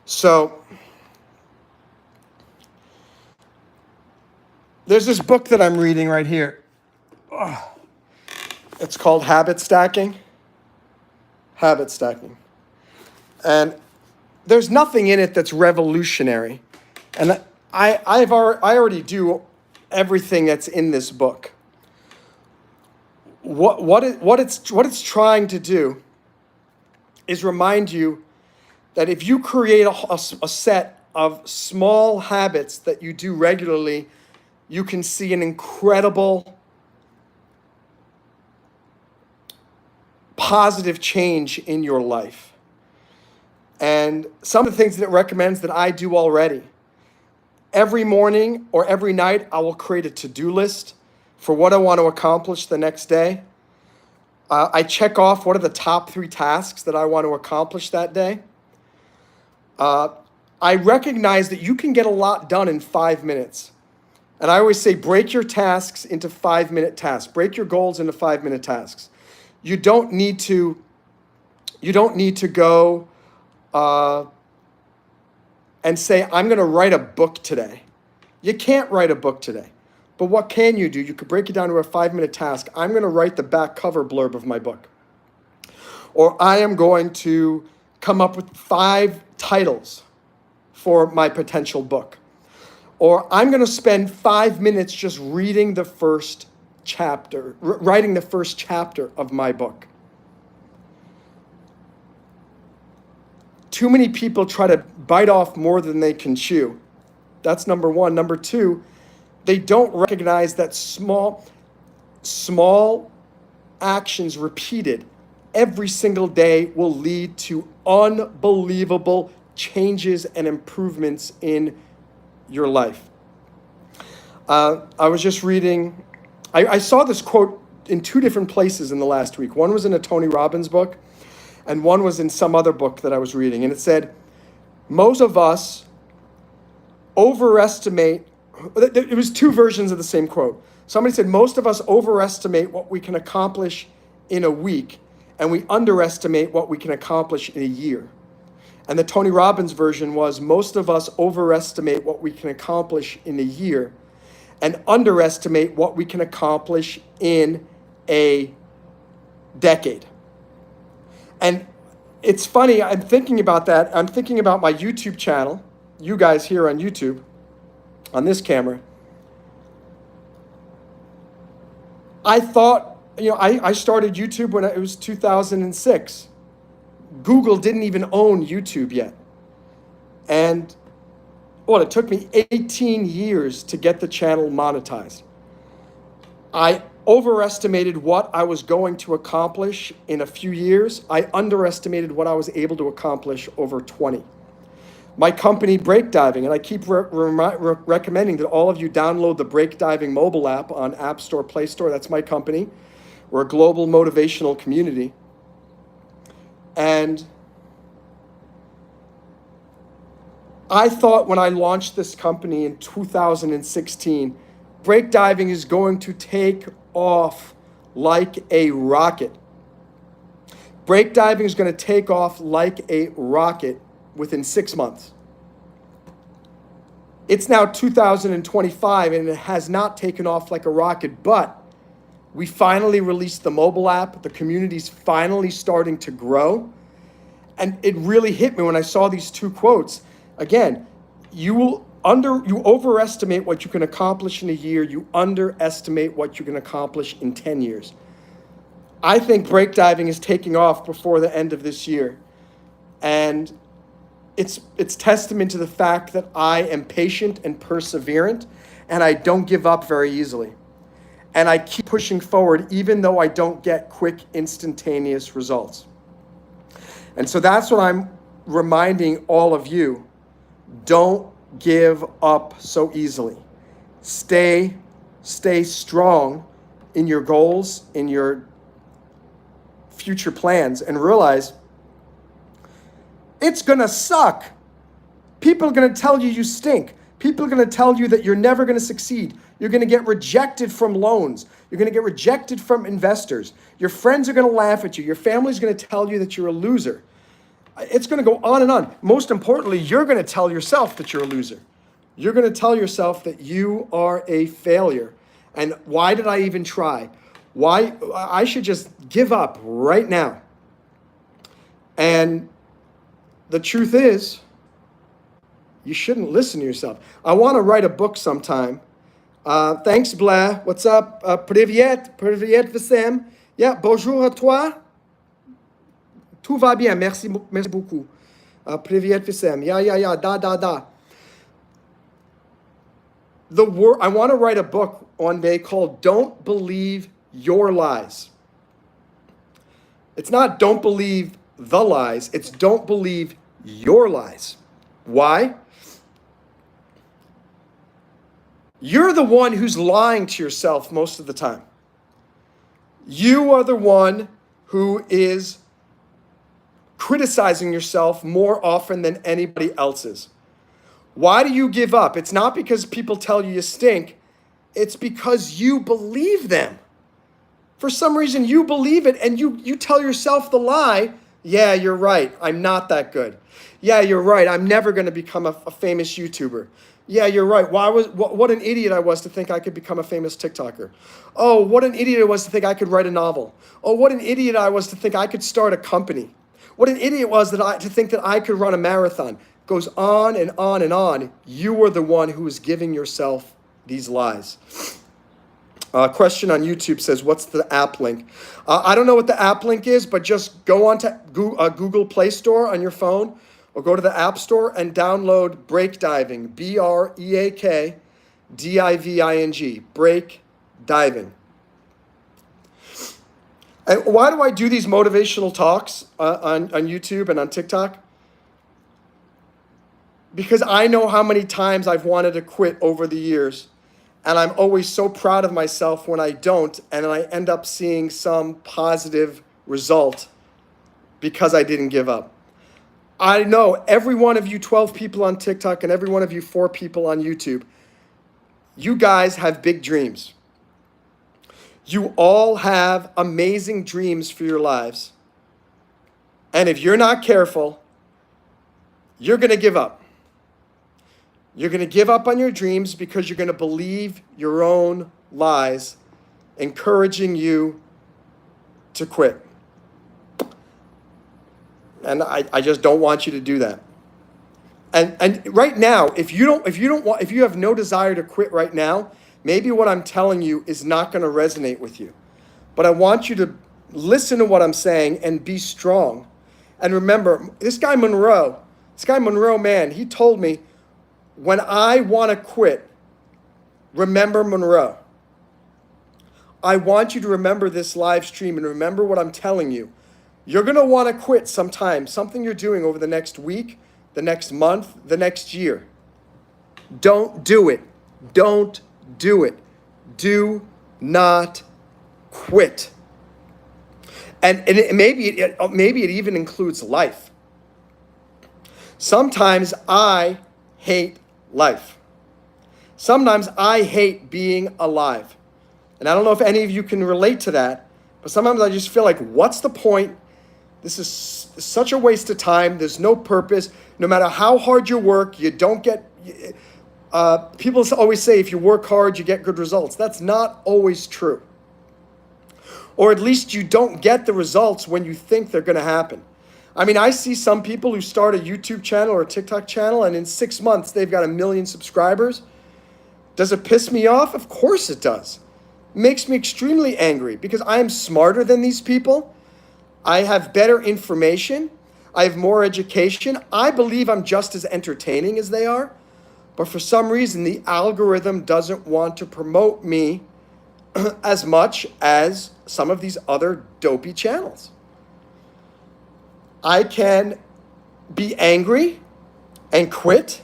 So there's this book that I'm reading right here. It's called Habit Stacking. Habit Stacking. And there's nothing in it that's revolutionary. And I already do everything that's in this book. What it's trying to do is remind you that if you create a set of small habits that you do regularly, you can see an incredible positive change in your life. And some of the things that it recommends that I do already. Every morning or every night, I will create a to-do list for what I want to accomplish the next day. I check off what are the top 3 tasks that I want to accomplish that day. I recognize that you can get a lot done in 5 minutes. And I always say, break your tasks into 5-minute tasks. Break your goals into 5-minute tasks. You don't need to go and say, I'm going to write a book today. You can't write a book today. But what can you do? You could break it down to a 5-minute task. I'm going to write the back cover blurb of my book. Or I am going to come up with 5 titles for my potential book. Or I'm going to spend 5 minutes just reading the first chapter, writing the first chapter of my book. Too many people try to bite off more than they can chew. That's number 1. Number 2, they don't recognize that small actions repeated every single day will lead to unbelievable changes and improvements in your life. I was just reading, I saw this quote in 2 different places in the last week. One was in a Tony Robbins book, and one was in some other book that I was reading. And it said, most of us overestimate, it was two versions of the same quote. Somebody said, most of us overestimate what we can accomplish in a week, and we underestimate what we can accomplish in a year. And the Tony Robbins version was, most of us overestimate what we can accomplish in a year and underestimate what we can accomplish in a decade. And it's funny, I'm thinking about that. I'm thinking about my YouTube channel, you guys here on YouTube, on this camera. I thought, I started YouTube when it was 2006. Google didn't even own YouTube yet. And it took me 18 years to get the channel monetized. I overestimated what I was going to accomplish in a few years. I underestimated what I was able to accomplish over 20. My company, Breakdiving, and I keep recommending that all of you download the Breakdiving mobile app on App Store, Play Store. That's my company. We're a global motivational community. And I thought when I launched this company in 2016, breakdiving is going to take off like a rocket. Breakdiving is going to take off like a rocket within 6 months. It's now 2025 and it has not taken off like a rocket, but we finally released the mobile app. The community's finally starting to grow. And it really hit me when I saw these two quotes. Again, you overestimate what you can accomplish in a year. You underestimate what you can accomplish in 10 years. I think breakdiving is taking off before the end of this year. And it's testament to the fact that I am patient and perseverant, and I don't give up very easily. And I keep pushing forward even though I don't get quick, instantaneous results. And so that's what I'm reminding all of you. Don't give up so easily. Stay strong in your goals, in your future plans, and realize it's gonna suck. People are gonna tell you you stink. People are gonna tell you that you're never gonna succeed. You're gonna get rejected from loans. You're gonna get rejected from investors. Your friends are gonna laugh at you. Your family's gonna tell you that you're a loser. It's gonna go on and on. Most importantly, you're gonna tell yourself that you're a loser. You're gonna tell yourself that you are a failure. And why did I even try? Why? I should just give up right now. And the truth is, you shouldn't listen to yourself. I want to write a book sometime. Thanks, Blair. What's up? Привет всем. Yeah, bonjour à toi. Tout va bien. Merci beaucoup. Привет всем. Yeah. Da. I want to write a book one day called Don't Believe Your Lies. It's not don't believe the lies. It's don't believe your lies. Why? You're the one who's lying to yourself most of the time. You are the one who is criticizing yourself more often than anybody else is. Why do you give up? It's not because people tell you you stink. It's because you believe them. For some reason, you believe it and you tell yourself the lie. Yeah, you're right. I'm not that good. Yeah, you're right. I'm never going to become a famous YouTuber. Yeah, you're right. What an idiot I was to think I could become a famous TikToker. Oh, what an idiot I was to think I could write a novel. Oh, what an idiot I was to think I could start a company. What an idiot was to think that I could run a marathon. Goes on and on and on. You are the one who is giving yourself these lies. Question on YouTube says, what's the app link? I don't know what the app link is, but just go on to Google Play Store on your phone or go to the App Store and download Breakdiving, Breakdiving, Breakdiving. And why do I do these motivational talks on YouTube and on TikTok? Because I know how many times I've wanted to quit over the years. And I'm always so proud of myself when I don't, and I end up seeing some positive result because I didn't give up. I know every one of you 12 people on TikTok and every one of you 4 people on YouTube, you guys have big dreams. You all have amazing dreams for your lives. And if you're not careful, you're going to give up. You're going to give up on your dreams because you're going to believe your own lies, encouraging you to quit. And I just don't want you to do that. And right now, if you have no desire to quit right now, maybe what I'm telling you is not going to resonate with you. But I want you to listen to what I'm saying and be strong. And remember, this guy Monroe Mann, he told me, when I want to quit, remember Monroe. I want you to remember this live stream and remember what I'm telling you. You're going to want to quit sometime, something you're doing over the next week, the next month, the next year. Don't do it. Don't do it. Do not quit. And maybe it even includes life. Sometimes I hate life. Sometimes I hate being alive. And I don't know if any of you can relate to that, but sometimes I just feel like, what's the point? This is such a waste of time. There's no purpose. No matter how hard you work, you don't get... people always say if you work hard, you get good results. That's not always true. Or at least you don't get the results when you think they're going to happen. I mean, I see some people who start a YouTube channel or a TikTok channel, and in 6 months, they've got 1 million subscribers. Does it piss me off? Of course it does. It makes me extremely angry because I am smarter than these people. I have better information. I have more education. I believe I'm just as entertaining as they are. But for some reason, the algorithm doesn't want to promote me as much as some of these other dopey channels. I can be angry and quit,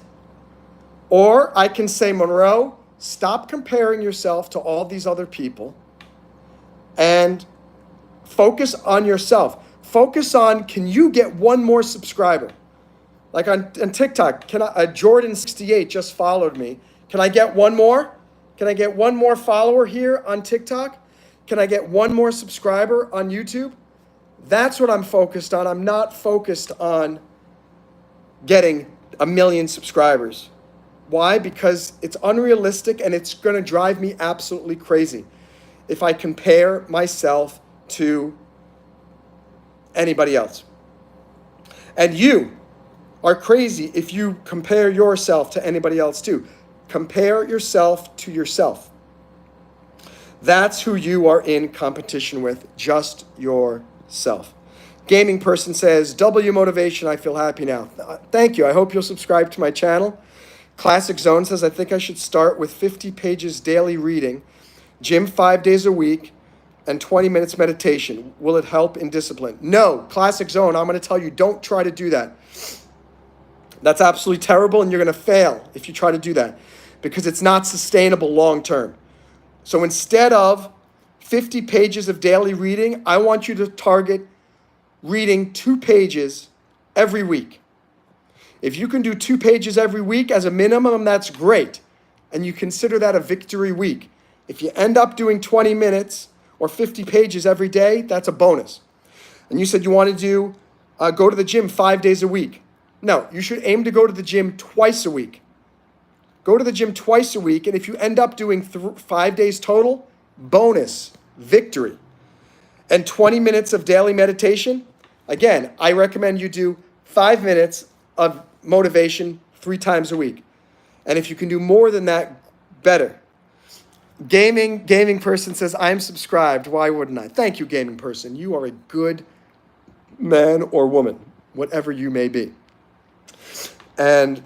or I can say, Monroe, stop comparing yourself to all these other people and focus on yourself. Focus on, can you get one more subscriber? Like on TikTok, Jordan68 just followed me. Can I get one more? Can I get one more follower here on TikTok? Can I get one more subscriber on YouTube? That's what I'm focused on. I'm not focused on getting 1 million subscribers. Why? Because it's unrealistic and it's going to drive me absolutely crazy if I compare myself to anybody else. And you are crazy if you compare yourself to anybody else too. Compare yourself to yourself. That's who you are in competition with, just yourself. Gaming person says, double your motivation, I feel happy now. Thank you. I hope you'll subscribe to my channel. Classic Zone says, I think I should start with 50 pages daily reading, gym 5 days a week, and 20 minutes meditation. Will it help in discipline? No. Classic Zone, I'm going to tell you, don't try to do that. That's absolutely terrible, and you're going to fail if you try to do that because it's not sustainable long term. So instead of 50 pages of daily reading, I want you to target reading 2 pages every week. If you can do 2 pages every week as a minimum, that's great. And you consider that a victory week. If you end up doing 20 minutes or 50 pages every day, that's a bonus. And you said you want to go to the gym 5 days a week. No, you should aim to go to the gym twice a week. Go to the gym twice a week, and if you end up doing 5 days total, bonus, victory. And 20 minutes of daily meditation, again, I recommend you do 5 minutes of motivation 3 times a week. And if you can do more than that, better. Gaming person says, I'm subscribed. Why wouldn't I? Thank you, gaming person. You are a good man or woman, whatever you may be. And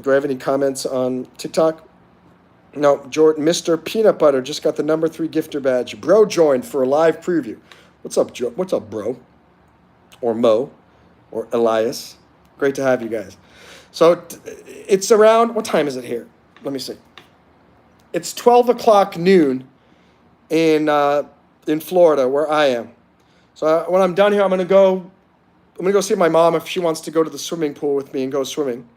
do I have any comments on TikTok? No, Jordan, Mr. Peanut Butter just got the number 3 gifter badge. Bro joined for a live preview. What's up, Joe? What's up, bro? Or Mo? Or Elias? Great to have you guys. So it's around, what time is it here? Let me see. It's 12 o'clock noon in Florida, where I am. So when I'm done here, I'm going to go I'm going to go see my mom if she wants to go to the swimming pool with me and go swimming.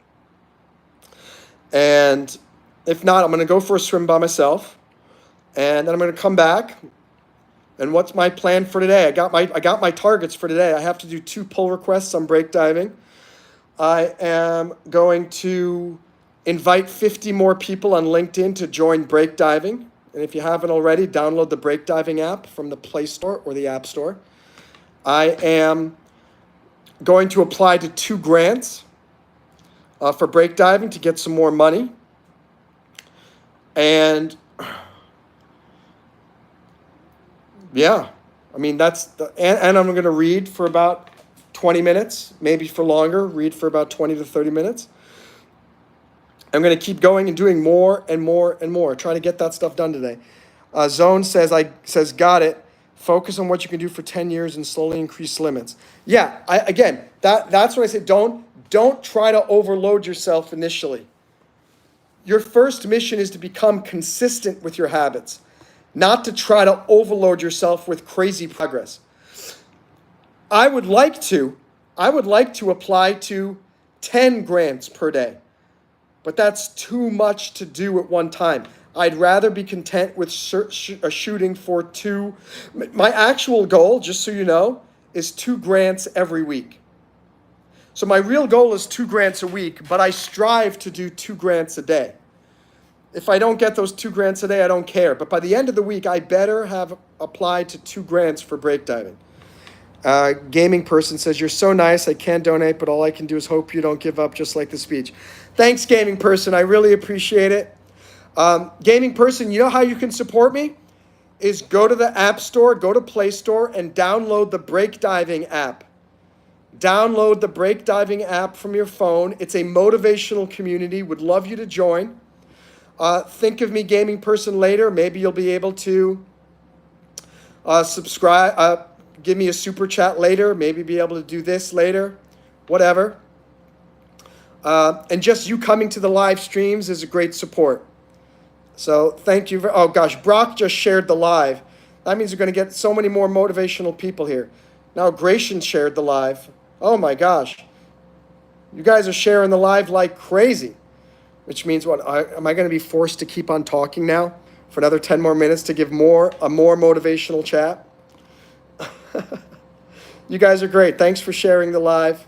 And if not, I'm going to go for a swim by myself. And then I'm going to come back. And what's my plan for today? I got my targets for today. I have to do 2 pull requests on breakdiving. I am going to invite 50 more people on LinkedIn to join breakdiving. And if you haven't already, download the breakdiving app from the Play Store or the App Store. I am going to apply to 2 grants for breakdiving to get some more money. And yeah, I mean, and I'm going to read for about 20 minutes, maybe for longer, read for about 20 to 30 minutes. I'm going to keep going and doing more and more and more. Try to get that stuff done today. Zone says, got it. Focus on what you can do for 10 years and slowly increase limits. Yeah, that's what I say. Don't try to overload yourself initially. Your first mission is to become consistent with your habits, not to try to overload yourself with crazy progress. I would like to apply to 10 grants per day, but that's too much to do at one time. I'd rather be content with shooting for 2. My actual goal, just so you know, is 2 grants every week. So my real goal is 2 grants a week, but I strive to do 2 grants a day. If I don't get those 2 grants a day, I don't care. But by the end of the week, I better have applied to 2 grants for breakdiving. Gaming person says, you're so nice, I can't donate, but all I can do is hope you don't give up, just like the speech. Thanks, gaming person. I really appreciate it. Gaming person, you know how you can support me? Is go to the App Store, go to Play Store, and download the breakdiving app. Download the breakdiving app from your phone. It's a motivational community. Would love you to join. Think of me, gaming person, later. Maybe you'll be able to subscribe, give me a super chat later. Maybe be able to do this later. Whatever. And just you coming to the live streams is a great support. So thank you. Oh gosh, Brock just shared the live. That means we're going to get so many more motivational people here. Now Gratian shared the live. Oh my gosh. You guys are sharing the live like crazy. Which means what? Am I going to be forced to keep on talking now for another 10 more minutes to give a more motivational chat? You guys are great. Thanks for sharing the live.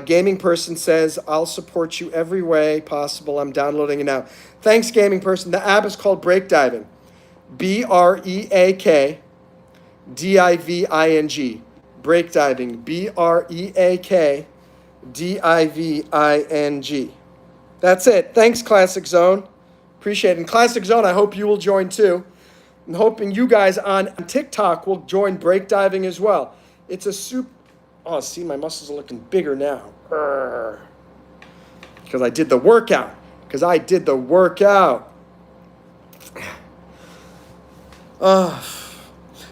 Gaming person says, I'll support you every way possible. I'm downloading it now. Thanks, gaming person. The app is called Breakdiving. Breakdiving. Breakdiving. Breakdiving. That's it. Thanks, Classic Zone. Appreciate it. And Classic Zone, I hope you will join too. I'm hoping you guys on TikTok will join breakdiving as well. It's a super... Oh, see, my muscles are looking bigger now. Because I did the workout.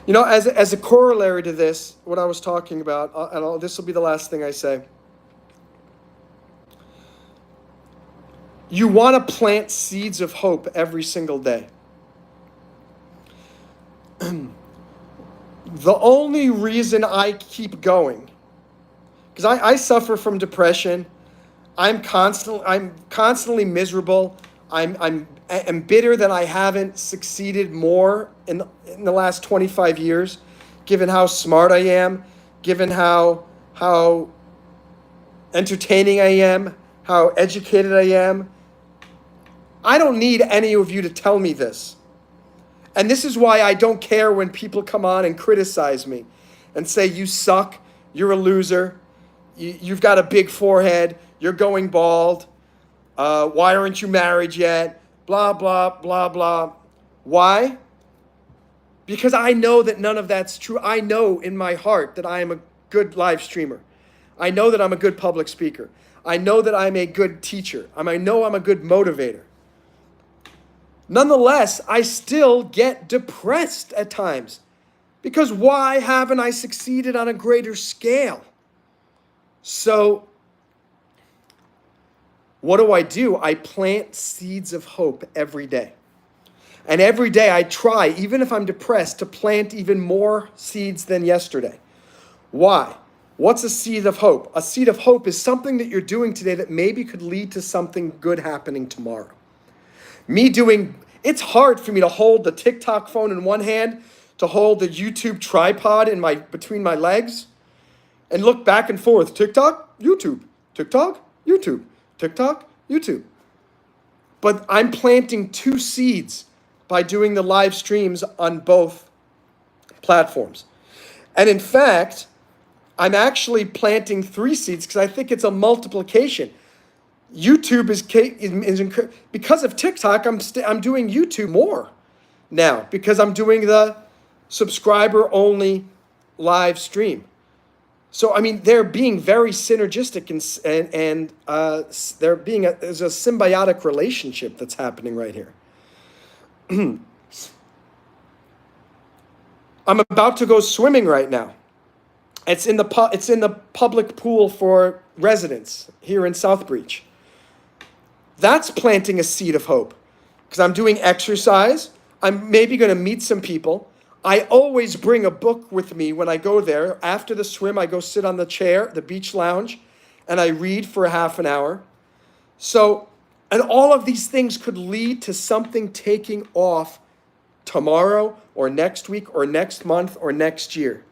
You know, as a corollary to this, what I was talking about, and this will be the last thing I say. You want to plant seeds of hope every single day. The only reason I keep going, because I suffer from depression. I'm constantly miserable. I'm bitter that I haven't succeeded more in the last 25 years, given how smart I am, given how entertaining I am, how educated I am. I don't need any of you to tell me this. And this is why I don't care when people come on and criticize me and say, you suck, you're a loser, you've got a big forehead, you're going bald, why aren't you married yet, blah, blah, blah, blah. Why? Because I know that none of that's true. I know in my heart that I am a good live streamer. I know that I'm a good public speaker. I know that I'm a good teacher. I know I'm a good motivator. Nonetheless, I still get depressed at times because why haven't I succeeded on a greater scale? So what do? I plant seeds of hope every day. And every day I try, even if I'm depressed, to plant even more seeds than yesterday. Why? What's a seed of hope? A seed of hope is something that you're doing today that maybe could lead to something good happening tomorrow. It's hard for me to hold the TikTok phone in one hand, to hold the YouTube tripod between my legs, and look back and forth. TikTok, YouTube, TikTok, YouTube, TikTok, YouTube. But I'm planting 2 seeds by doing the live streams on both platforms. And in fact, I'm actually planting 3 seeds because I think it's a multiplication. YouTube is because of TikTok, I'm doing YouTube more now because I'm doing the subscriber only live stream. So I mean, they're being very synergistic and there's a symbiotic relationship that's happening right here. I'm about to go swimming right now. It's in the public pool for residents here in Southbreach. That's planting a seed of hope because I'm doing exercise. I'm maybe going to meet some people. I always bring a book with me when I go there. After the swim, I go sit on the chair, the beach lounge, and I read for a half an hour. So, and all of these things could lead to something taking off tomorrow or next week or next month or next year.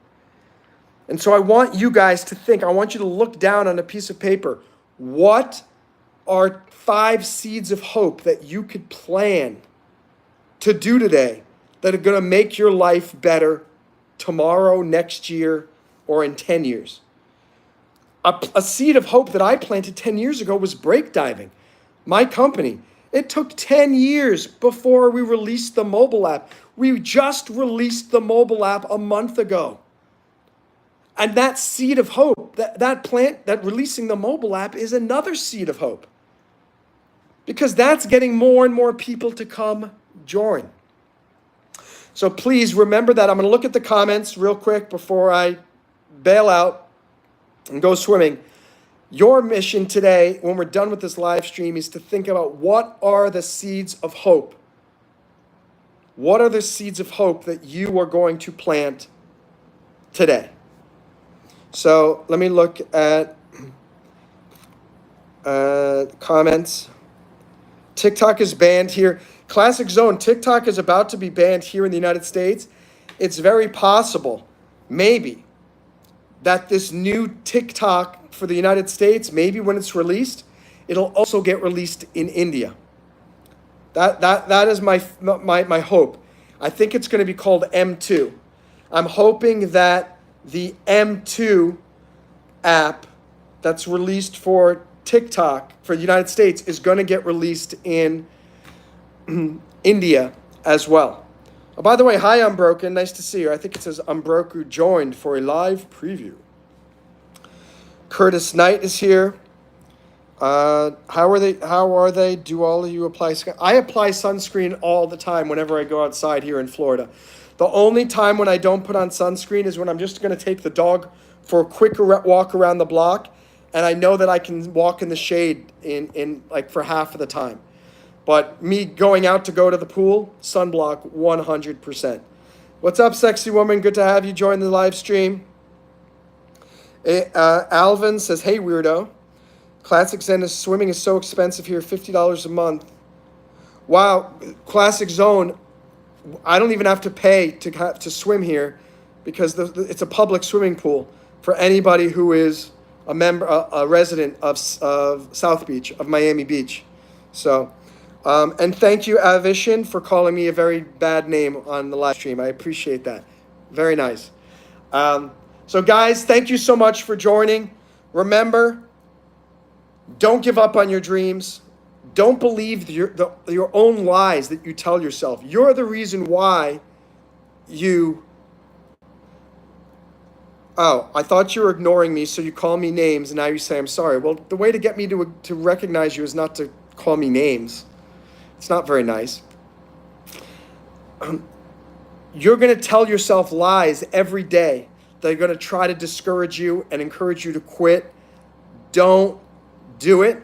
And so I want you guys to think, I want you to look down on a piece of paper. What are 5 seeds of hope that you could plan to do today that are going to make your life better tomorrow, next year, or in 10 years? A seed of hope that I planted 10 years ago was brake diving. My company. It took 10 years before we released the mobile app. We just released the mobile app a month ago. And that seed of hope, that releasing the mobile app is another seed of hope. Because that's getting more and more people to come join. So please remember that. I'm going to look at the comments real quick before I bail out and go swimming. Your mission today, when we're done with this live stream, is to think about what are the seeds of hope. What are the seeds of hope that you are going to plant today? So let me look at comments. TikTok is banned here. Classic Zone, TikTok is about to be banned here in the United States. It's very possible, maybe, that this new TikTok for the United States, maybe when it's released, it'll also get released in India. That is my hope. I think it's going to be called M2. I'm hoping that the M2 app that's released for TikTok for the United States is going to get released in India as well. Oh, by the way, hi Unbroken, nice to see you. I think it says Unbroken joined for a live preview. Curtis Knight is here. How are they? Do all of you apply? I apply sunscreen all the time whenever I go outside here in Florida. The only time when I don't put on sunscreen is when I'm just going to take the dog for a quick walk around the block, and I know that I can walk in the shade in like for half of the time. But me going out to go to the pool, sunblock 100%. What's up, sexy woman? Good to have you join the live stream. Alvin says, hey, weirdo. Classic Zen swimming is so expensive here, $50 a month. Wow, Classic Zone, I don't even have to pay to swim here because it's a public swimming pool for anybody who is a resident of South Beach, of Miami Beach. So, and thank you, Avishan, for calling me a very bad name on the live stream. I appreciate that. Very nice. So guys, thank you so much for joining. Remember, don't give up on your dreams. Don't believe your own lies that you tell yourself. You're the reason why you... Oh, I thought you were ignoring me, so you call me names, and now you say I'm sorry. Well, the way to get me to recognize you is not to call me names. It's not very nice. You're going to tell yourself lies every day that are going to try to discourage you and encourage you to quit. Don't do it.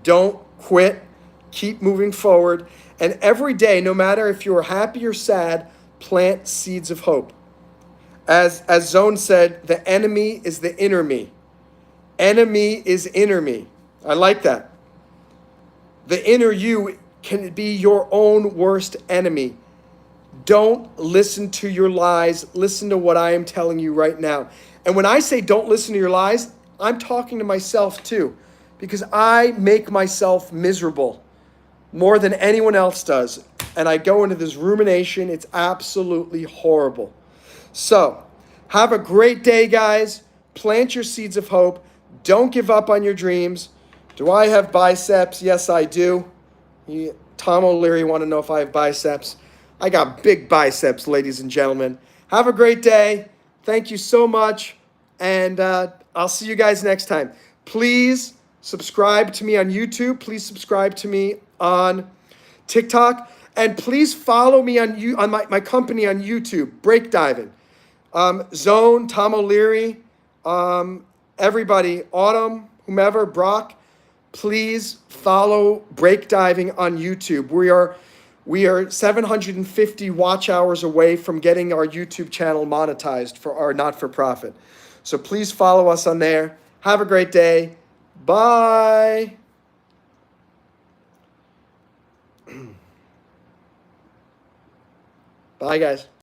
Don't quit. Keep moving forward. And every day, no matter if you're happy or sad, plant seeds of hope. As Zone said, the enemy is the inner me. Enemy is inner me. I like that. The inner you can be your own worst enemy. Don't listen to your lies. Listen to what I am telling you right now. And when I say don't listen to your lies, I'm talking to myself too, because I make myself miserable more than anyone else does. And I go into this rumination. It's absolutely horrible. So, have a great day, guys. Plant your seeds of hope. Don't give up on your dreams. Do I have biceps? Yes, I do. Tom O'Leary want to know if I have biceps. I got big biceps, ladies and gentlemen. Have a great day. Thank you so much. And I'll see you guys next time. Please subscribe to me on YouTube. Please subscribe to me on TikTok. And please follow me on my company on YouTube, Breakdiving. Zone, Tom O'Leary, everybody, Autumn, whomever, Brock, please follow Breakdiving on YouTube. We are 750 watch hours away from getting our YouTube channel monetized for our not-for-profit. So please follow us on there. Have a great day. Bye. Bye, guys.